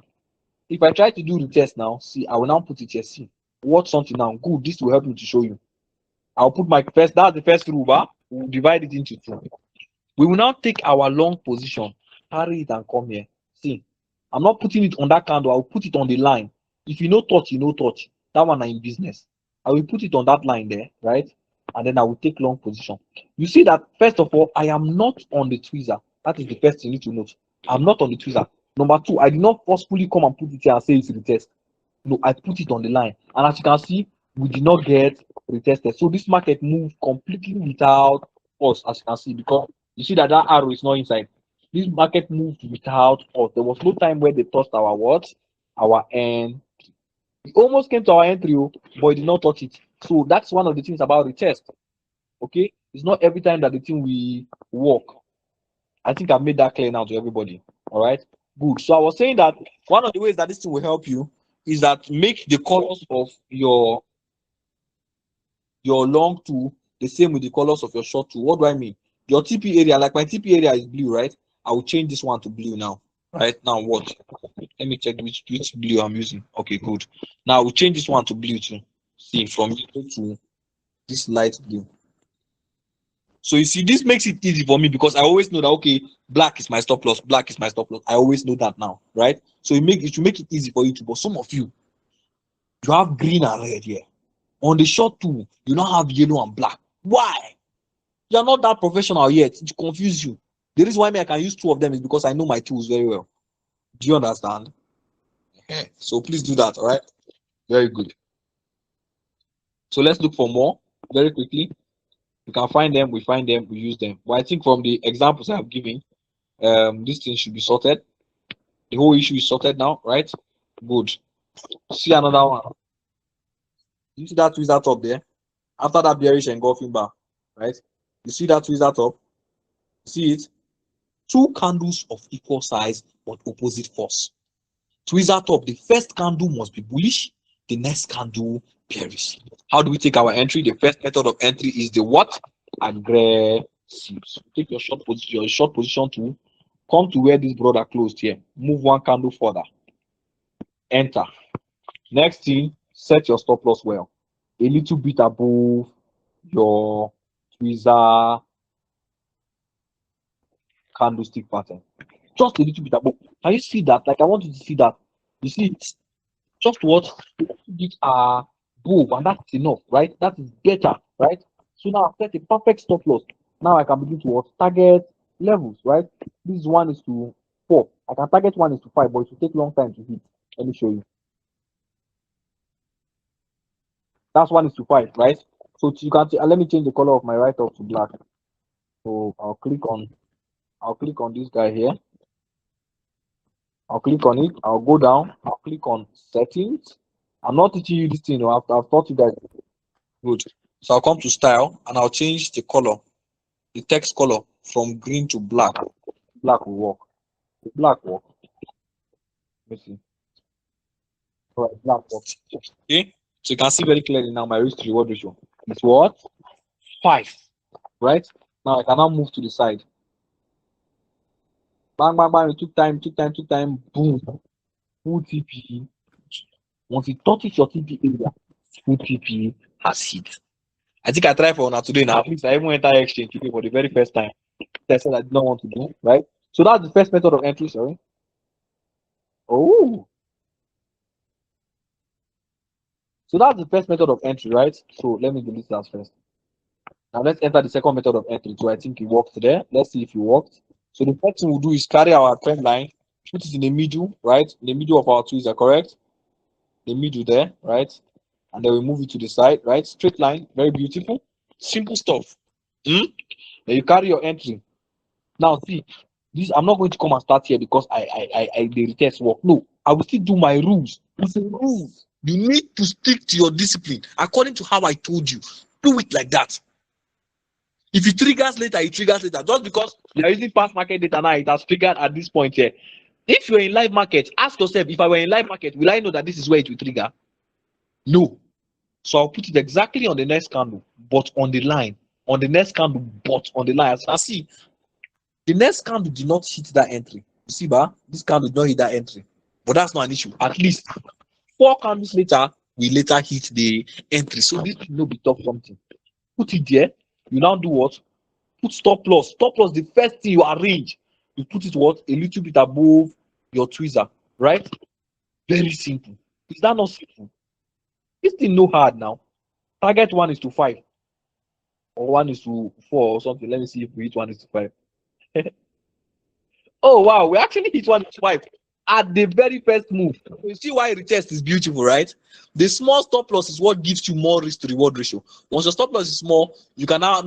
if I try to do the test now, see, I will now put it here. See, watch something now. Good, this will help me to show you. I'll put my first. That's the first rule. We'll divide it into two. We will now take our long position, carry it and come here. See, I'm not putting it on that candle. I will put it on the line. If you know touch, you know touch. That one are in business. I will put it on that line there, right? And then I will take long position. You see that, first of all, I am not on the tweezer. That is the first thing you need to note. I'm not on the tweezer. Number two, I did not forcefully come and put it here and say it's retest. No, I put it on the line. And as you can see, we did not get retested. So this market moved completely without us, as you can see, because you see that arrow is not inside. This market moved without us. There was no time where they touched our what? Our end. We almost came to our entry, but it did not touch it. So that's one of the things about retest. Okay, it's not every time that the thing will work. I think I've made that clear now to everybody. All right, good. So I was saying that one of the ways that this thing will help you is that make the colors of your long tool the same with the colors of your short tool. What do I mean? Your TP area, like my TP area is blue, right? I will change this one to blue now. Right now, what? Let me check which blue I'm using. Okay, good. Now we'll change this one to blue too. See, from yellow to this light blue. So you see, this makes it easy for me because I always know that okay, black is my stop loss, black is my stop loss. I always know that now, right? So it should make it easy for you to. But some of you have green and red here. On the short tool, you don't have yellow and black. Why? You are not that professional yet. It confuse you. The reason why I can use two of them is because I know my tools very well. Do you understand? Yeah. So please do that. All right. Very good. So let's look for more very quickly. We can find them. We find them. We use them. But I think from the examples I have given, this thing should be sorted. The whole issue is sorted now, right? Good. See another one. You see that tweezer top there? After that bearish engulfing bar, right? You see that tweezer top? See it? Two candles of equal size but opposite force. Tweezer top, the first candle must be bullish, the next candle bearish. How do we take our entry? The first method of entry is the what? Aggressive. Take your short position to come to where this brother closed here. Move one candle further. Enter. Next thing, set your stop loss well. A little bit above your tweezer candlestick pattern. Just a little bit above. Can you see that? Like I want you to see that. You see it's just what? A little bit above, and that's enough, right? That is better, right? So now I've set a perfect stop loss. Now I can begin to what? Target levels, right? This one is to 4. I can target 1 is to 5, but it will take long time to hit. Let me show you. That's 1 is to 5, right? So you can see, let me change the color of my right up to black. So I'll click on this guy here. I'll click on it. I'll go down. I'll click on settings. I'm not teaching you this thing. I've taught you guys. Good. So I'll come to style and I'll change the color, the text color from green to black. Black will work. Black work. Let me see. All right, black works. Okay. So you can see very clearly now my risk to reward ratio is what? 5. Right? Now I can now move to the side. Bang, bang, bang. It took time. Boom. Full TP. Once it touches your TP area, full TP has hit. I think I tried for now today now. At least I even enter exchange today for the very first time. I said I did not want to do, right? So that's the first method of entry, sorry. Oh. So that's the first method of entry, right? So let me delete that first. Now let's enter the second method of entry. So I think it worked there. Let's see if it worked. So the first thing we'll do is carry our trend line, put it in the middle, right? In the middle of our tweezer, correct? The middle there, right? And then we move it to the side, right? Straight line, very beautiful, simple stuff. Then you carry your entry. Now see, this I'm not going to come and start here because I the retest work. No, I will still do my rules. It's a rules. You need to stick to your discipline according to how I told you. Do it like that. If it triggers later, it triggers later. Just because you're using past market data now, it has triggered at this point here. If you're in live market, ask yourself, if I were in live market, will I know that this is where it will trigger? No. So I'll put it exactly on the next candle, but on the line. On the next candle, but on the line. As I see, the next candle did not hit that entry. You see, this candle did not hit that entry. But that's not an issue. At least 4 candles later, we later hit the entry. So this will not be top something. Put it there. You now do what? Put stop loss. Stop loss, the first thing you arrange, you put it what? A little bit above your tweezer, right? Very simple. Is that not simple? This thing no hard now. Target 1 is to 5 or 1 is to 4 or something. Let me see if we hit 1 is to 5. Oh wow, we actually hit 1 is to 5 at the very first move. You see why retest is beautiful, right? The small stop loss is what gives you more risk to reward ratio. Once your stop loss is small, you can now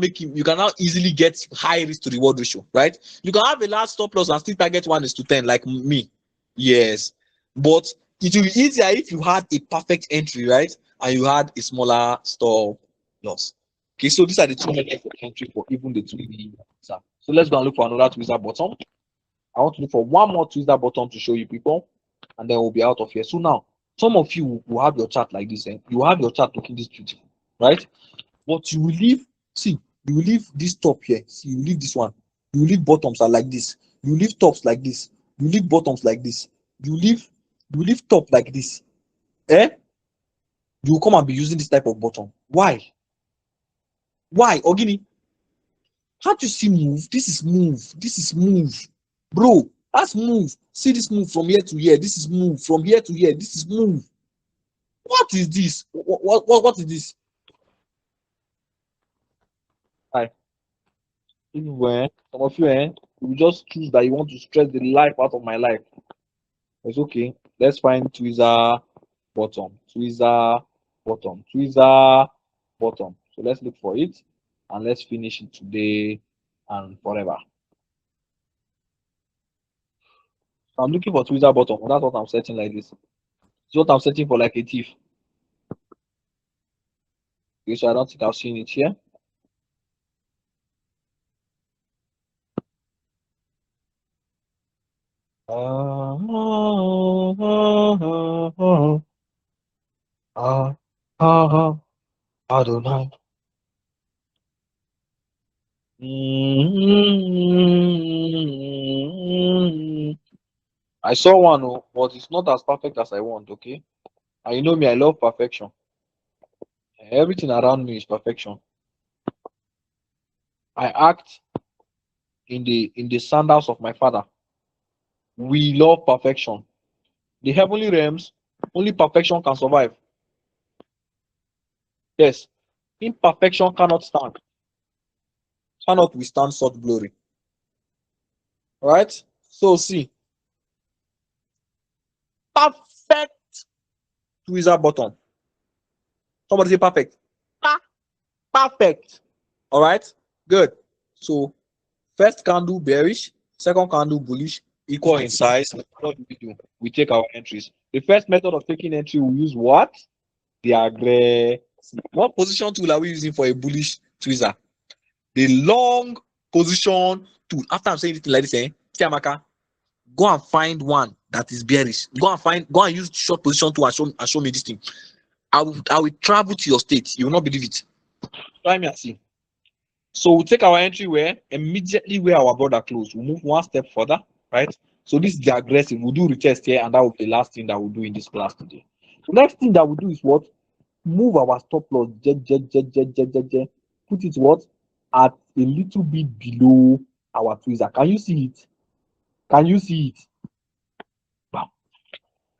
easily get high risk to reward ratio, right? You can have a large stop loss and still target 1 is to 10 like me. Yes, but it will be easier if you had a perfect entry, right? And you had a smaller stop loss. Okay, so these are the 2 methods of entry for even the 2D. So let's go and look for another Tweezer bottom. I want to look for one more Tweezer bottom to show you people, and then we'll be out of here. So now, some of you will have your chart like this, and you have your chart looking this beautiful, right? But you will leave, see, you will leave this top here. See, you leave this one. You leave bottoms are like this. You leave tops like this. You leave bottoms like this. You leave top like this. You will come and be using this type of bottom. Why? Why, Ogini? Can't you see move? This is move. This is move. Bro, that's move. See this move from here to here. This is move from here to here. This is move. What is this? What is this? Hi. Some of you, you just choose that you want to stress the life out of my life. It's okay. Let's find tweezer bottom, tweezer bottom, tweezer bottom. So let's look for it and let's finish it today and forever. So I'm looking for tweezer bottom. That's what I'm setting like this. It's what I'm setting for like a thief. Okay, so I don't think I've seen it here. I don't know. I saw one, but it's not as perfect as I want. Okay, and you know me, I love perfection. Everything around me is perfection. I act in the sandals of my father. We love perfection. The heavenly realms, only perfection can survive. Yes, imperfection cannot withstand such glory. All right. So see, perfect tweezer bottom. Somebody say perfect. Perfect. All right. Good. So first candle bearish, second candle bullish, equal in size. What do? We take our entries. The first method of taking entry, we use what? The aggressive. What position tool are we using for a bullish tweezer? The long position tool. After I'm saying anything like this, Tiamaka, go and find one that is bearish. Go and use short position tool and show me this thing. I will travel to your state. You will not believe it. Try me and see. So we'll take our entry where immediately where our border close. We'll move one step further, right? So this is the aggressive. We'll do retest here, and that will be the last thing that we'll do in this class today. The next thing that we'll do is what? Move our stop loss. Put it what? At a little bit below our tweezer. Can you see it? Can you see it? Bam.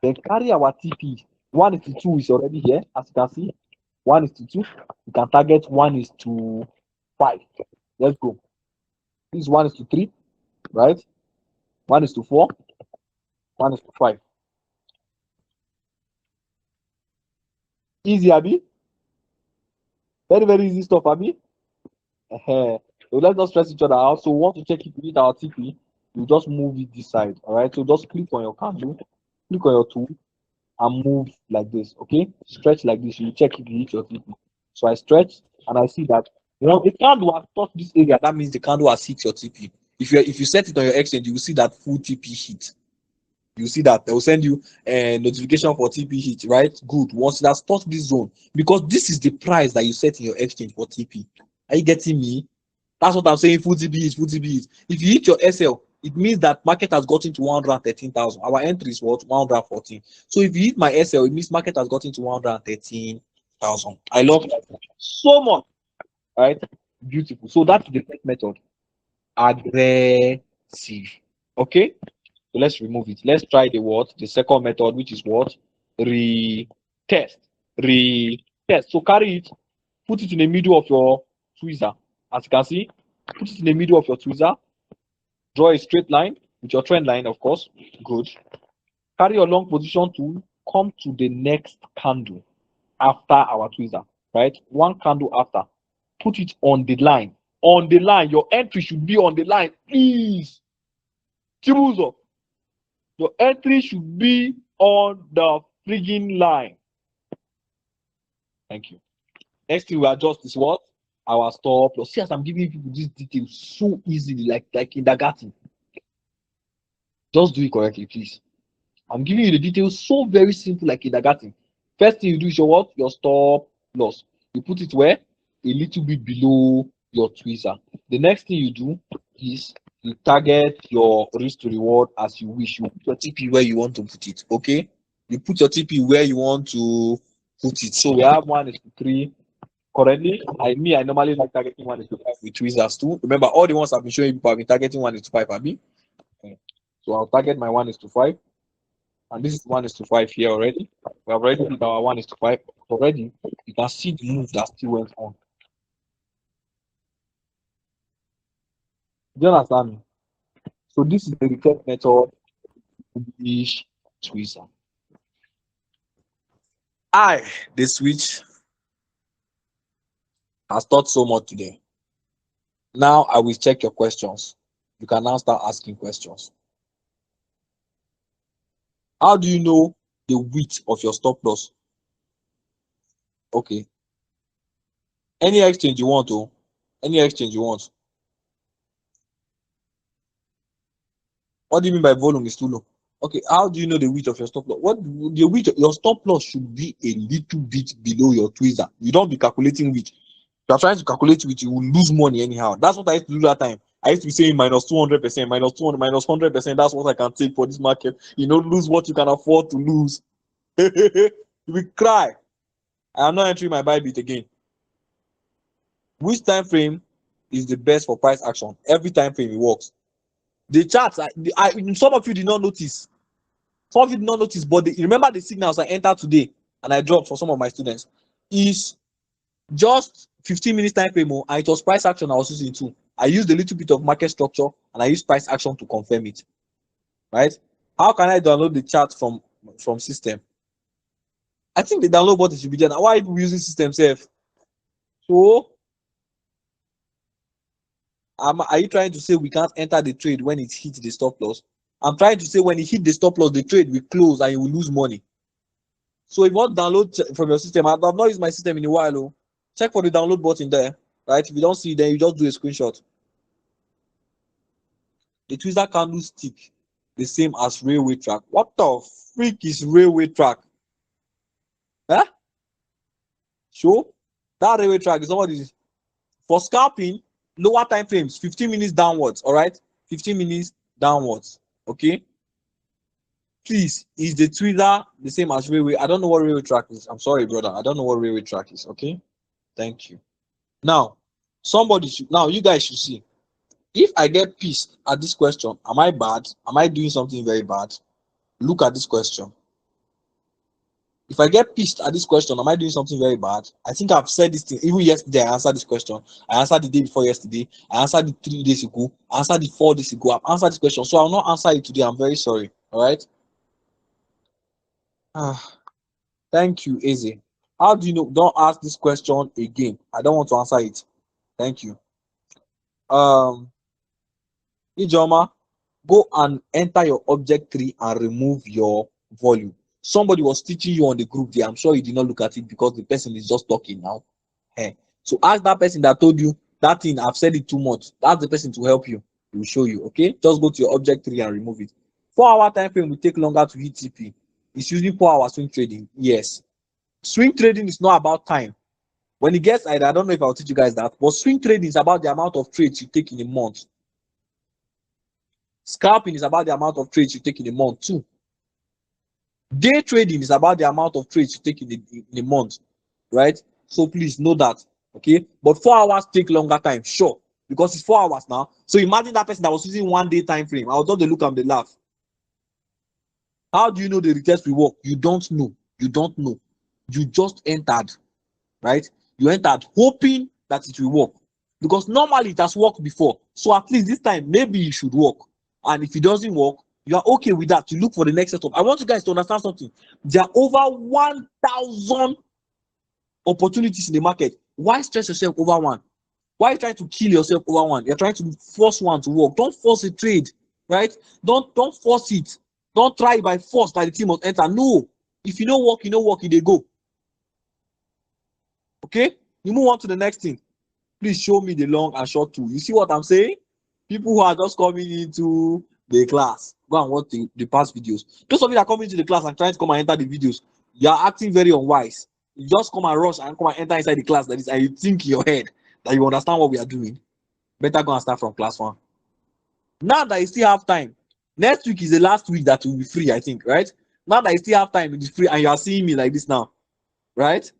Then carry our TP. 1:2 is already here, as you can see. 1:2. You can target 1:5. Let's go. This is 1:3, right? 1:4. 1:5. Easy, Abby. Very, very easy stuff, Abby. So let's not stress each other out. So we want to check if we hit our TP. You just move it this side. All right. So just click on your candle, click on your tool, and move like this. Okay. Stretch like this. You check if you hit your TP. So I stretch and I see that when the candle has touched this area, that means the candle has hit your TP. If you set it on your exchange, you will see that full TP hit. You see that they will send you a notification for TP hit, right? Good. Once it has touched this zone, because this is the price that you set in your exchange for TP. Are you getting me? That's what I'm saying. Full TP hit, full TP hit. If you hit your SL, it means that market has gotten to 113,000. Our entry is what? 114. So if you hit my SL, it means market has gotten to 113,000. I love that so much. Right? Beautiful. So that's the first method. Aggressive. Okay. So let's remove it. Let's try the what? The second method, which is what? Retest. Retest. So carry it, put it in the middle of your tweezer. As you can see, put it in the middle of your tweezer. Draw a straight line with your trend line, of course. Good. Carry your long position tool. Come to the next candle after our tweezer. Right? One candle after. Put it on the line. On the line. Your entry should be on the line. Please. Chibuzo. Your entry should be on the frigging line. Thank you. Next thing we adjust is what? Our stop loss. See, as I'm giving people these details so easily, like kindergarten. Just do it correctly, please. I'm giving you the details so very simple, like kindergarten. First thing you do is your what? Your stop loss. You put it where? A little bit below your tweezer. The next thing you do is you target your risk to reward as you wish. You put your TP where you want to put it. Okay? You put your TP where you want to put it. So we have 1:3. Currently, I normally like targeting 1:5 with tweezers too. Remember, all the ones I've been showing people, I've been targeting 1:5, Abi. Okay. So I'll target my 1:5. And this is 1:5 here already. We have already hit our 1:5 already. You can see the move that still went on. Do you understand me? So this is the return method bullish tweezer. The switch has taught so much today. Now I will check your questions. You can now start asking questions. How do you know the width of your stop loss? Okay. Any exchange you want, oh. Any exchange you want. What do you mean by volume is too low? Okay, how do you know the width of your stop loss? What the width of your stop loss should be a little bit below your tweezer. You don't be calculating width. You are trying to calculate width, you will lose money anyhow. That's what I used to do that time. I used to be saying minus 200%, minus 200, minus 100%. That's what I can take for this market. You know, lose what you can afford to lose. You will cry. I am not entering my buy bit again. Which time frame is the best for price action? Every time frame it works. The charts, some of you did not notice. Some of you did not notice, but remember the signals I entered today and I dropped for some of my students is just 15 minutes time frame, and it was price action I was using too. I used a little bit of market structure and I used price action to confirm it. Right? How can I download the chart from system? I think the download button should be there. Now, why are people using system safe? So, are you trying to say we can't enter the trade when it hits the stop loss? I'm trying to say when it hit the stop loss, the trade will close and you will lose money. So if you want to download from your system, I've not used my system in a while. Oh. Check for the download button there. Right? If you don't see it, then you just do a screenshot. The Tweezer candlestick, the same as railway track. What the freak is railway track? Huh? So that railway track is somebody for scalping, lower time frames, 15 minutes downwards. All right, 15 minutes downwards. Okay. Please, is the Tweezer the same as railway? I don't know what railway track is. I'm sorry, brother. I don't know what railway track is. Okay. Thank you. Now, you guys should see. If I get pissed at this question, am I bad? Am I doing something very bad? Look at this question. If I get pissed at this question, am I doing something very bad? I think I've said this thing. Even yesterday, I answered this question. I answered the day before yesterday. I answered it 3 days ago. I answered it 4 days ago. I've answered this question. So I'll not answer it today. I'm very sorry. All right. Thank you, Eze. How do you know? Don't ask this question again. I don't want to answer it. Thank you. Ijoma, go and enter your object tree and remove your volume. Somebody was teaching you on the group there. I'm sure you did not look at it because the person is just talking now. Hey. So ask that person that told you that thing. I've said it too much. That's the person to help you. He will show you. Okay, just go to your object tree and remove it. 4-hour time frame will take longer to hit TP. It's usually 4-hour swing trading. Yes, swing trading is not about time. When it gets, I don't know if I'll teach you guys that, but swing trading is about the amount of trades you take in a month. Scalping is about the amount of trades you take in a month too. Day trading is about the amount of trades you take in a month, right? So please know that, okay? But 4 hours take longer time, sure, because it's 4 hours now. So imagine that person that was using 1 day time frame. I'll just look and they laugh. How do you know the retest will work? You don't know. You don't know. You just entered, right? You entered hoping that it will work because normally it has worked before. So at least this time, maybe it should work. And if it doesn't work, you are okay with that. You look for the next setup. I want you guys to understand something. There are over 1,000 opportunities in the market. Why stress yourself over one? Why are you trying to kill yourself over one? You're trying to force one to work. Don't force a trade, right? Don't force it. Don't try it by force that the team must enter. No. If you don't work, they go. Okay? You move on to the next thing. Please show me the long and short tool. You see what I'm saying? People who are just coming into the class, go and watch the past videos. Those of you that come into the class and trying to come and enter the videos, you are acting very unwise. You just come and rush and come and enter inside the class that is, and you think in your head that you understand what we are doing. Better go and start from class 1. Now that you still have time, next week is the last week that will be free, I think, right? Now that you still have time, it is free, and you are seeing me like this now, right?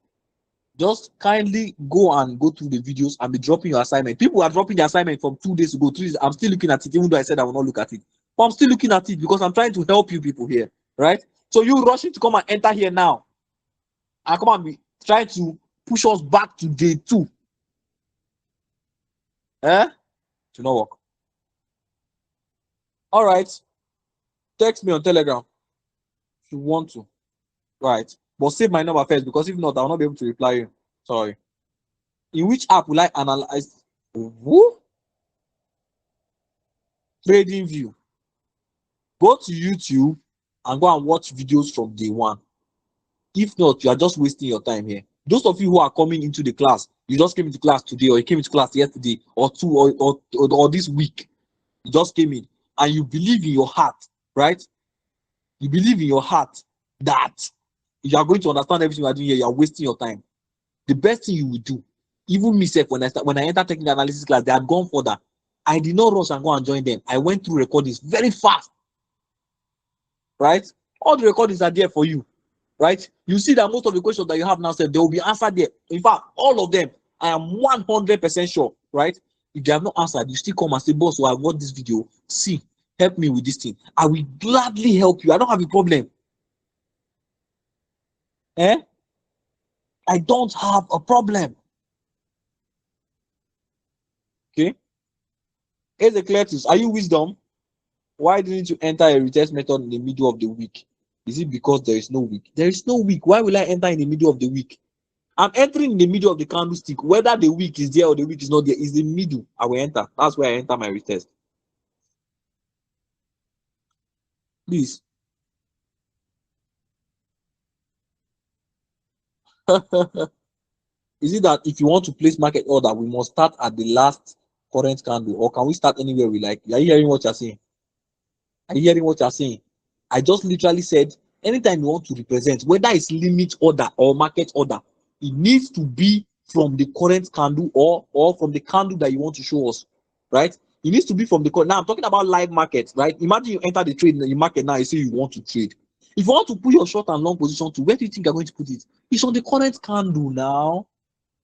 Just kindly go through the videos and be dropping your assignment. People are dropping the assignment from 2 days ago, 3 days. I'm still looking at it, even though I said I will not look at it. But I'm still looking at it because I'm trying to help you people here, right? So you rushing to come and enter here now and come and be trying to push us back to day 2. To not work. All right. Text me on Telegram if you want to. Right. But save my number first, because if not, I will not be able to reply you. Sorry. In which app will I analyze? Who? Trading View. Go to YouTube and go and watch videos from day one. If not, you are just wasting your time here. Those of you who are coming into the class, you just came into class today, or you came into class yesterday, or two, or this week, you just came in, and you believe in your heart, right? You believe in your heart that you are going to understand everything you are doing here. You are wasting your time. The best thing you will do, even myself, when I enter technical analysis class, they had gone further. I did not rush and go and join them. I went through recordings very fast, right? All the recordings are there for you, right? You see that most of the questions that you have now said, they will be answered there. In fact, all of them, I am 100% sure, right? If they have not answered, you still come and say, boss, so I watched this video. See, help me with this thing. I will gladly help you. I don't have a problem. I don't have a problem. Okay? Here's the clear truth. Are you wisdom? Why didn't you enter a retest method in the middle of the week? Is it because there is no week? There is no week. Why will I enter in the middle of the week? I'm entering in the middle of the candlestick. Whether the week is there or the week is not there, is the middle. I will enter. That's where I enter my retest. Please. Is it that if you want to place market order, we must start at the last current candle, or can we start anywhere we like? Are you hearing what you're saying? Are you hearing what you're saying? I just literally said, anytime you want to represent, whether it's limit order or market order, it needs to be from the current candle or from the candle that you want to show us, right? It needs to be from the current. Now I'm talking about live market, right? Imagine you enter the trade in the market now, you say you want to trade. If you want to put your short and long position to, where do you think you're going to put it? It's on the current candle now.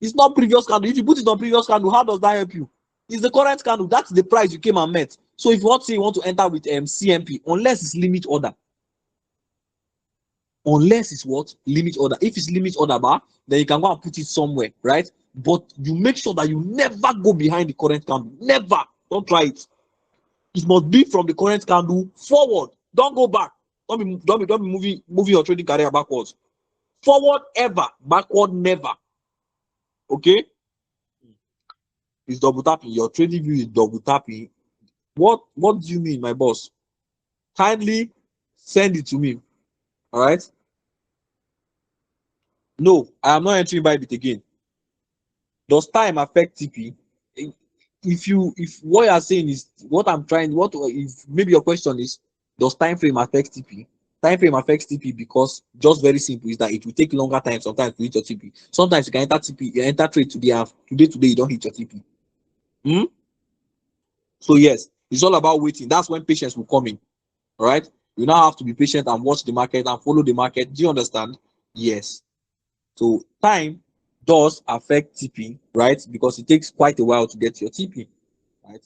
It's not previous candle. If you put it on previous candle, how does that help you? It's the current candle. That's the price you came and met. So if you want to say you want to enter with CMP, unless it's limit order, unless it's what? Limit order. If it's limit order bar, then you can go and put it somewhere, right? But you make sure that you never go behind the current candle. Never. Don't try it. It must be from the current candle forward. Don't go back. Don't be moving your trading career backwards. Forward ever, backward never. Okay? It's double tapping. Your trading view is double tapping. What do you mean, my boss? Kindly send it to me. All right? No, I am not entering Bybit again. Does time affect TP? If what you are saying is what I'm trying, if maybe your question is, does time frame affect TP? Time frame affects TP because just very simple is that it will take longer time sometimes to hit your TP. Sometimes you can enter TP, you enter trade today, and today you don't hit your TP. So yes, it's all about waiting. That's when patience will come in. All right, you now have to be patient and watch the market and follow the market. Do you understand? Yes. So time does affect TP, right? Because it takes quite a while to get your TP, right?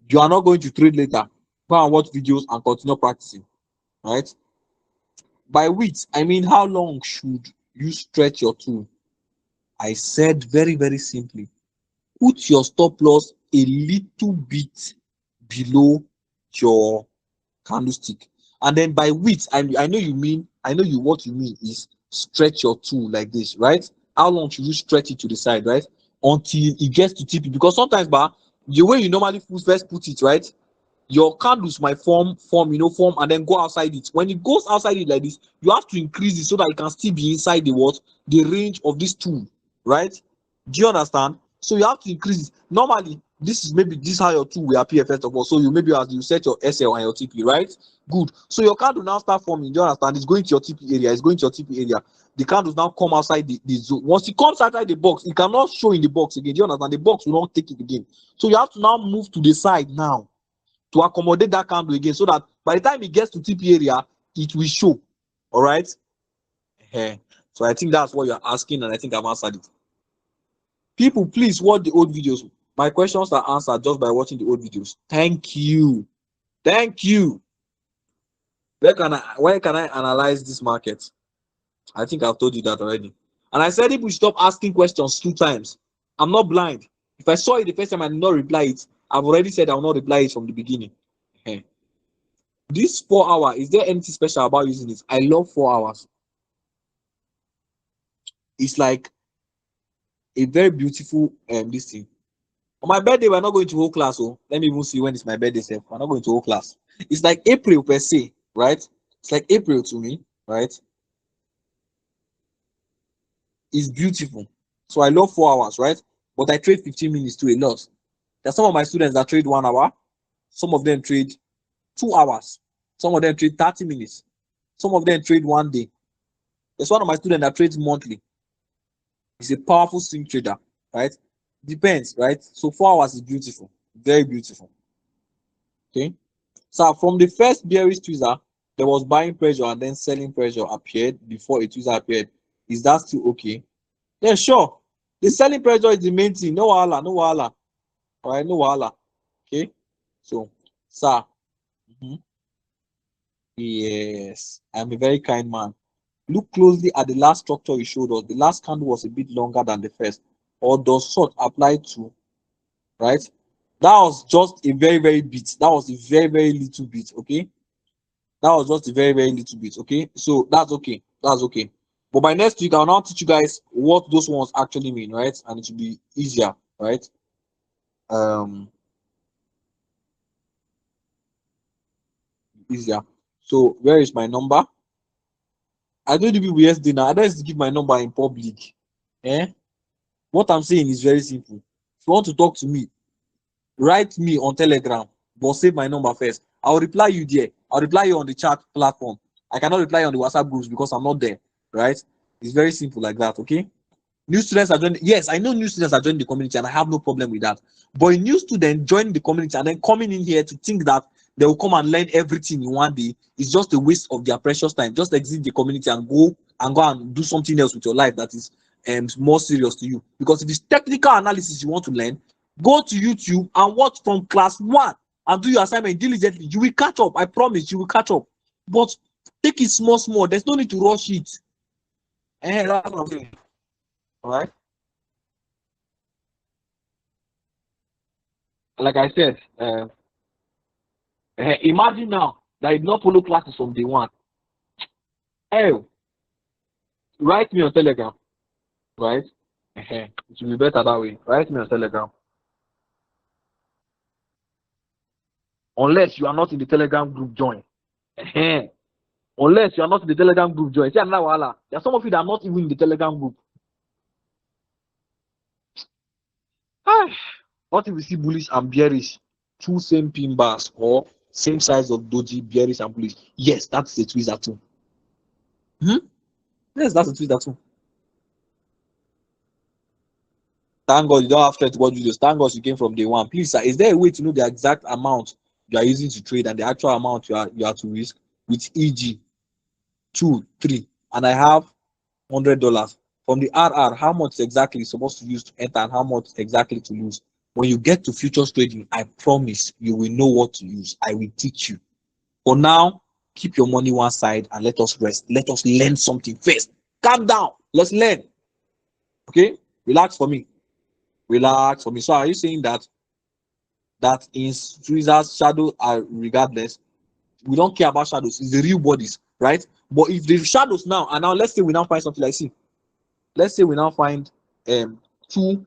You are not going to trade later. Go and watch videos and continue practicing, right? By which, I mean, how long should you stretch your tool? I said very, very simply, put your stop loss a little bit below your candlestick. And then by which, I know what you mean is stretch your tool like this, right? How long should you stretch it to the side, right? Until it gets to TP. Because sometimes, the way you normally first put it, right? Your candles might form, and then go outside it. When it goes outside it like this, you have to increase it so that it can still be inside the range of this tool, right? Do you understand? So you have to increase it. Normally, this is how your tool will appear first of all. So as you set your SL and your TP, right? Good. So your candle now start forming. Do you understand? It's going to your TP area. It's going to your TP area. The candles now come outside the zone. Once it comes outside the box, it cannot show in the box again. Do you understand? The box will not take it again. So you have to now move to the side now to accommodate that candle again, so that by the time it gets to TP area, it will show. All right. So I think that's what you're asking, and I think I've answered it. People, please watch the old videos. My questions are answered just by watching the old videos. Thank you. Thank you. Where can I analyze this market? I think I've told you that already. And I said if we stop asking questions 2 times, I'm not blind. If I saw it the first time and did not reply it, I've already said I will not reply it from the beginning. This 4 hour, is there anything special about using it? I love 4 hours. It's like a very beautiful this thing. On my birthday, we're not going to whole class. So let me even see when it's my birthday self. We're not going to whole class. It's like April per se, right? It's like April to me, right? It's beautiful. So I love 4 hours, right? But I trade 15 minutes to a lot. There's some of my students that trade 1 hour. Some of them trade 2 hours. Some of them trade 30 minutes. Some of them trade 1 day. There's one of my students that trades monthly. He's a powerful swing trader, right? Depends, right? So 4 hours is beautiful, very beautiful. Okay. So from the first bearish tweezer, there was buying pressure and then selling pressure appeared before a tweezer appeared. Is that still okay? Yeah, sure. The selling pressure is the main thing. No wahala, no wahala. All right, no wahala. Okay. So, sir. Yes, I'm a very kind man. Look closely at the last structure you showed us. The last candle was a bit longer than the first. Or does short apply to, right? That was just a very, very bit. That was a very, very little bit, okay? That was just a very, very little bit, okay? So that's okay. That's okay. But by next week, I'll now teach you guys what those ones actually mean, right? And it will be easier, right? Easier. So where is my number? I don't do people yesterday now. I don't have to give my number in public. Eh? What I'm saying is very simple. If you want to talk to me, write me on Telegram, but save my number first. I'll reply you there. I'll reply you on the chat platform. I cannot reply on the WhatsApp groups because I'm not there, right? It's very simple like that, okay? New students are joining. Yes, I know new students are joining the community and I have no problem with that. But a new student joining the community and then coming in here to think that they will come and learn everything in 1 day is just a waste of their precious time. Just exit the community and go and do something else with your life that is more serious to you. Because if it's technical analysis you want to learn, go to YouTube and watch from class 1 and do your assignment diligently. You will catch up. I promise you will catch up. But take it small. There's no need to rush it. That's what I'm saying. All right. Like I said, imagine now that you did not follow classes from day 1. Hey, write me on Telegram, right? It will be better that way. Write me on Telegram. Unless you are not in the Telegram group, join. Unless you are not in the Telegram group, join. See another wahala. There are some of you that are not even in the Telegram group. What if we see bullish and bearish? 2 same pin bars or same size of doji, bearish and bullish. Yes, that's a tweezer too. Yes, that's a tweezer too. Thank God you don't have to watch videos. Thank God you came from day 1. Please, sir, is there a way to know the exact amount you are using to trade and the actual amount you are to risk with EG 2, 3, and I have $100 from the RR? How much exactly is supposed to use to enter and how much exactly to lose? When you get to futures trading, I promise you will know what to use. I will teach you. For now, keep your money one side and let us rest. Let us learn something first. Calm down. Let's learn. Okay? Relax for me. Relax for me. So are you saying that in tweezers shadow are regardless? We don't care about shadows. It's the real bodies, right? But if the shadows now, and now let's say we now find something like see. Let's say we now find 2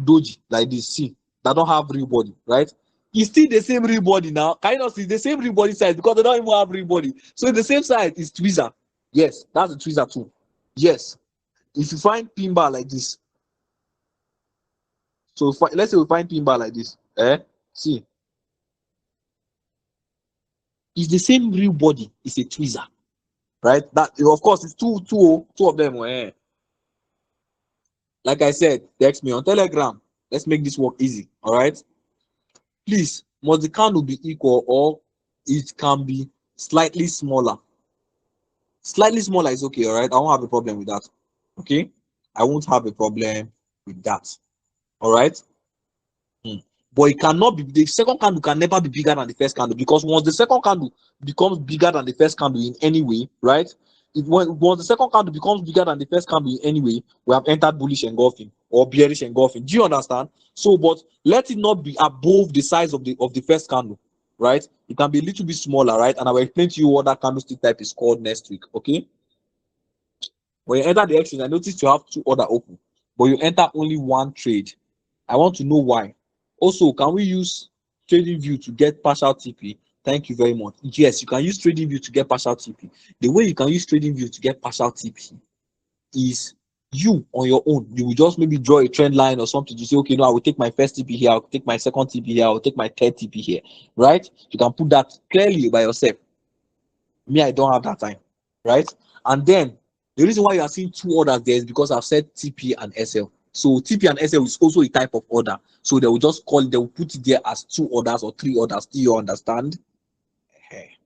doji like this, see, that don't have real body, right? It's still the same real body now. Kind of see the same real body size because they don't even have real body. So the same size is tweezer. Yes, that's the tweezer too. Yes. If you find pin bar like this, so let's say we find pin bar like this, see, it's the same real body. It's a tweezer, right? That of course it's two of them. Like I said, text me on Telegram. Let's make this work easy. All right. Please, must the candle be equal or it can be slightly smaller? Slightly smaller is okay. All right. I won't have a problem with that. Okay. I won't have a problem with that. All right. But it cannot be, the second candle can never be bigger than the first candle, because once the second candle becomes bigger than the first candle in any way, right? Once the second candle becomes bigger than the first candle in any way, we have entered bullish engulfing or bearish engulfing. Do you understand? So, but let it not be above the size of the first candle, right? it can be a little bit smaller, right? And I will explain to you what that candlestick type is called next week. Okay. When you enter the exchange, I noticed you have 2 orders open, but you enter only 1 trade. I want to know why. Also, can we use trading view to get partial TP? Thank you very much. Yes, you can use trading view to get partial TP. The way you can use trading view to get partial TP is you on your own. You will just maybe draw a trend line or something to say, okay, no, I will take my first TP here, I'll take my second TP here, I'll take my third TP here, right? You can put that clearly by yourself. Me, I don't have that time, right? And then the reason why you are seeing 2 orders there is because I've said TP and SL. So TP and SL is also a type of order. So they will just call it, they will put it there as 2 orders or 3 orders. Do you understand? Hey.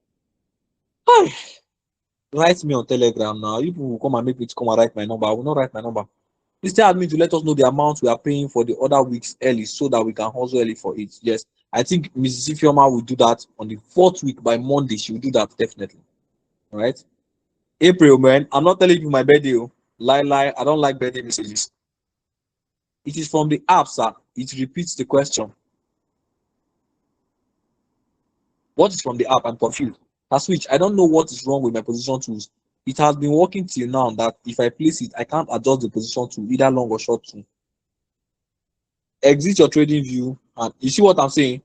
Write me on Telegram now. You people will come and make me to come and write my number. I will not write my number. Please tell admin to let us know the amount we are paying for the other weeks early so that we can hustle early for it. Yes, I think Mrs. Ifioma will do that on the 4th week by Monday. She will do that definitely. All right. April, man. I'm not telling you my birthday. Lie. I don't like birthday messages. It is from the app, sir. It repeats the question. What is from the app? I'm confused. I switch. I don't know what is wrong with my position tools. It has been working till now that if I place it, I can't adjust the position to either long or short tool. Exit your trading view, and you see what I'm saying?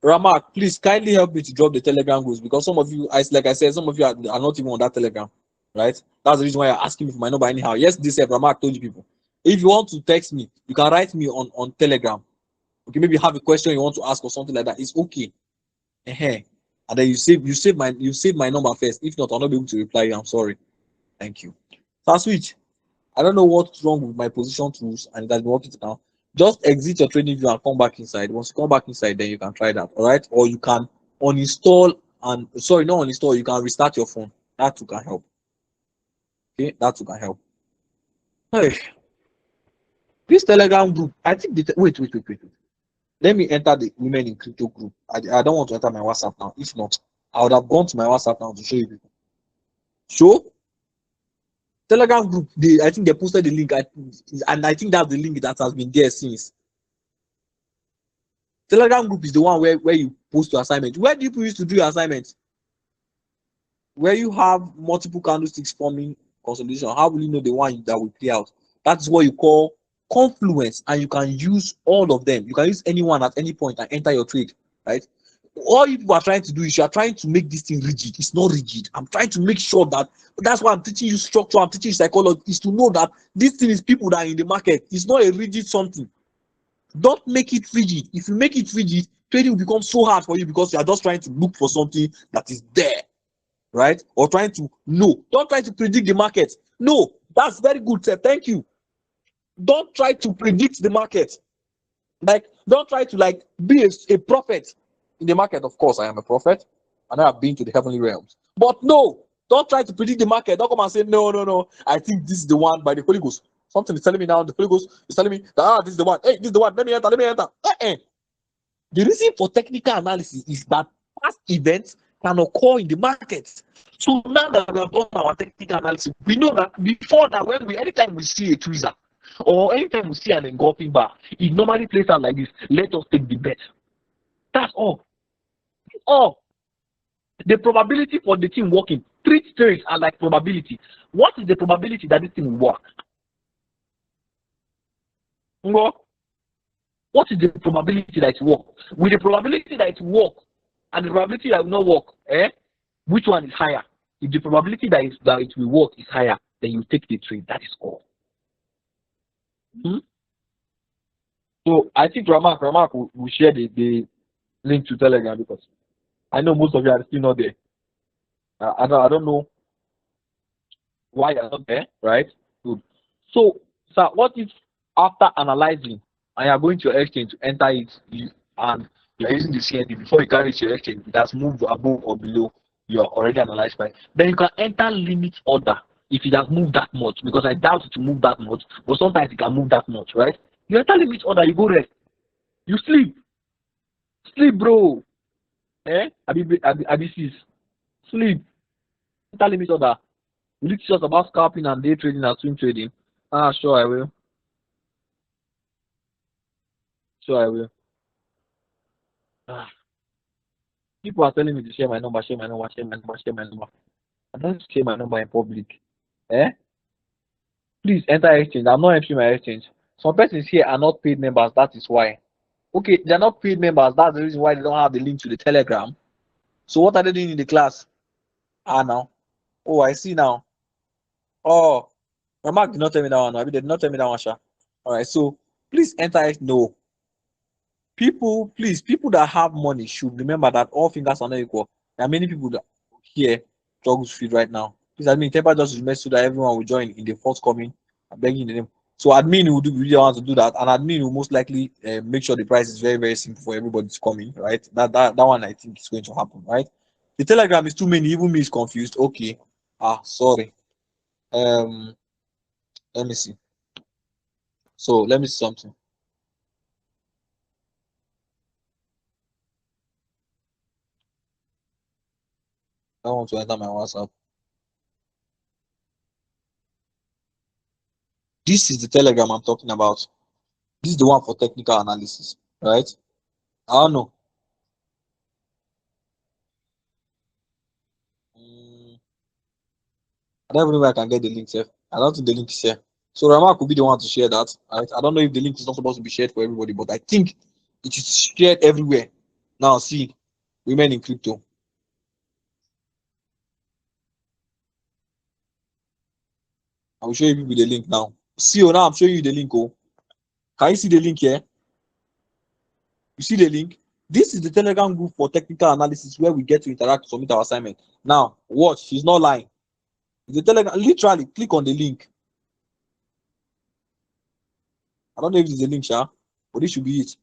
Ramak, please kindly help me to drop the Telegram groups because some of you, like I said, some of you are not even on that Telegram, right? That's the reason why you're asking me for my number anyhow. Yes, this Ramak told you people. If you want to text me, you can write me on Telegram. Okay, maybe you have a question you want to ask or something like that. It's okay. And then you save my number first. If not, I'll not be able to reply you. I'm sorry. Thank you. So I switch. I don't know what's wrong with my position tools, and it has been working now. Just exit your trading view and come back inside. Once you come back inside, then you can try that. All right, or you can uninstall and sorry, not uninstall. You can restart your phone. That too can help. Okay, that too can help. Hey, this Telegram group. I think wait. Let me enter the women in crypto group. I don't want to enter my WhatsApp now. If not, I would have gone to my WhatsApp now to show you people. Show Telegram group. I think they posted the link, and I think that's the link that has been there since. Telegram group is the one where you post your assignment. Where do you used to do your assignments? Where you have multiple candlesticks forming consolidation. How will you know the one that will play out? That's what you call confluence, and you can use all of them. You can use anyone at any point and enter your trade, right? All you are trying to do is you are trying to make this thing rigid. It's not rigid. I'm trying to make sure that's why I'm teaching you structure. I'm teaching you psychology, is to know that this thing is people that are in the market. It's not a rigid something. Don't make it rigid. If you make it rigid, trading will become so hard for you because you are just trying to look for something that is there, right? Or trying to know. Don't try to predict the market. No, that's very good, sir. Thank you. Don't try to predict the market. Like, don't try to be a prophet in the market. Of course, I am a prophet, and I have been to the heavenly realms. But no, don't try to predict the market. Don't come and say no. I think this is the one by the Holy Ghost. Something is telling me now. The Holy Ghost is telling me that this is the one. Hey, this is the one. Let me enter. The reason for technical analysis is that past events can occur in the market. So now that we have done our technical analysis, we know that before that, anytime we see a tweezer or anytime we see an engulfing bar, it normally plays out like this. Let us take the bet. That's all. The probability for the thing working. Treat trades are like probability. What is the probability that this thing will work? What is the probability that it work? With the probability that it work and the probability that it will not work, which one is higher? If the probability that it will work is higher, then you take the trade. That is all. So I think Ramak will share the link to Telegram because I know most of you are still not there. I don't know why you're not there, right? Good. So, sir, what if after analyzing and you are going to your exchange to enter it, and you're using the CND before you carry it to your exchange, it has moved above or below you're already analyzed by, then you can enter limit order if it has moved that much, because I doubt it to move that much, but sometimes it can move that much, right? You enter limit order, you go rest, you sleep, bro. Abi sleep, enter limit order. Will you teach us about scalping and day trading and swing trading? Sure I will. People are telling me to share my number, share my number, share my number, share my number. I don't share my number in public. Eh? Please enter exchange. I'm not entering my exchange. Some persons here are not paid members. That is why. Okay, they're not paid members. That's the reason why they don't have the link to the Telegram. So what are they doing in the class? Ah, now. Oh, I see now. Oh, my mark did not tell me that one. Maybe they did not tell me that one, Sha. All right, so please enter it. No. People, please, people that have money should remember that all fingers are not equal. There are many people that here struggles feed right now. Please, admin, temper just remember so that everyone will join in the forthcoming. I'm begging the name. So admin will do really want to do that, and admin will most likely make sure the price is very, very simple for everybody to come in, right? That one I think is going to happen, right? The Telegram is too many, even me is confused. Okay. Ah, sorry. Let me see. So let me see something. I want to enter my WhatsApp. This is the Telegram I'm talking about. This is the one for technical analysis, right? I don't know. I don't even know where I can get the link, sir. I don't think the link is here. So Rama could be the one to share that. Right? I don't know if the link is not supposed to be shared for everybody, but I think it is shared everywhere. Now see, women in crypto. I will show you people the link now. See, now I'm showing you the link. Oh, can you see the link here? You see the link? This is the Telegram group for technical analysis where we get to interact to submit our assignment. Now, watch, she's not lying. The Telegram, literally, click on the link. I don't know if it's a link, Sha, but this should be it.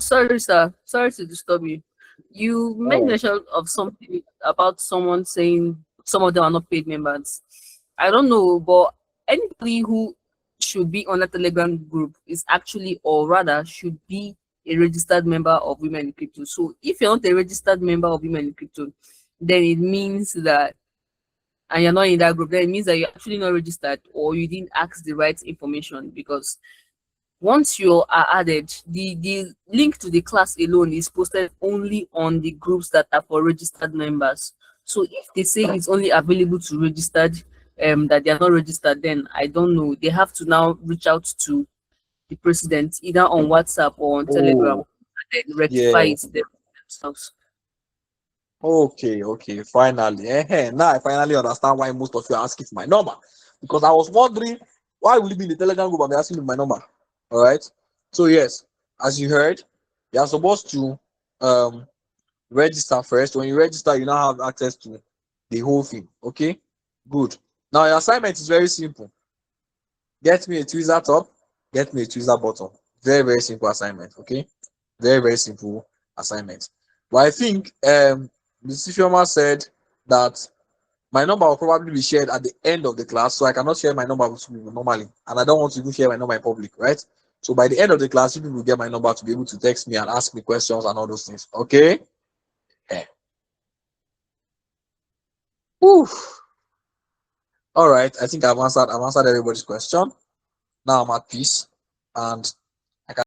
Sorry, sir. Sorry to disturb you. You made All right. mention of something about someone saying some of them are not paid members. I don't know, but anybody who should be on a Telegram group is actually, or rather, should be a registered member of Women in Crypto. So if you're not a registered member of Women in Crypto, then it means that, and you're not in that group, then it means that you're actually not registered or you didn't ask the right information, because once you are added, the link to the class alone is posted only on the groups that are for registered members. So if they say it's only available to registered, that they are not registered, then I don't know. They have to now reach out to the president either on WhatsApp or on Telegram Oh, and then rectify yeah. it themselves. Okay, okay. Finally. Now I finally understand why most of you are asking for my number. Because I was wondering why will you be in the Telegram group and be asking me my number? All right. So yes, as you heard, you are supposed to register first. When you register, you now have access to the whole thing. Okay, good. Now your assignment is very simple. Get me a tweezer top, get me a tweezer bottom. Very, very simple assignment. Okay, very, very simple assignment. But I think Mr. Fioma said that my number will probably be shared at the end of the class, so I cannot share my number with people normally, and I don't want to even share my number in public, right? So by the end of the class, you people will get my number to be able to text me and ask me questions and all those things. Okay. Yeah. Oof. All right. I think I've answered everybody's question. Now I'm at peace, and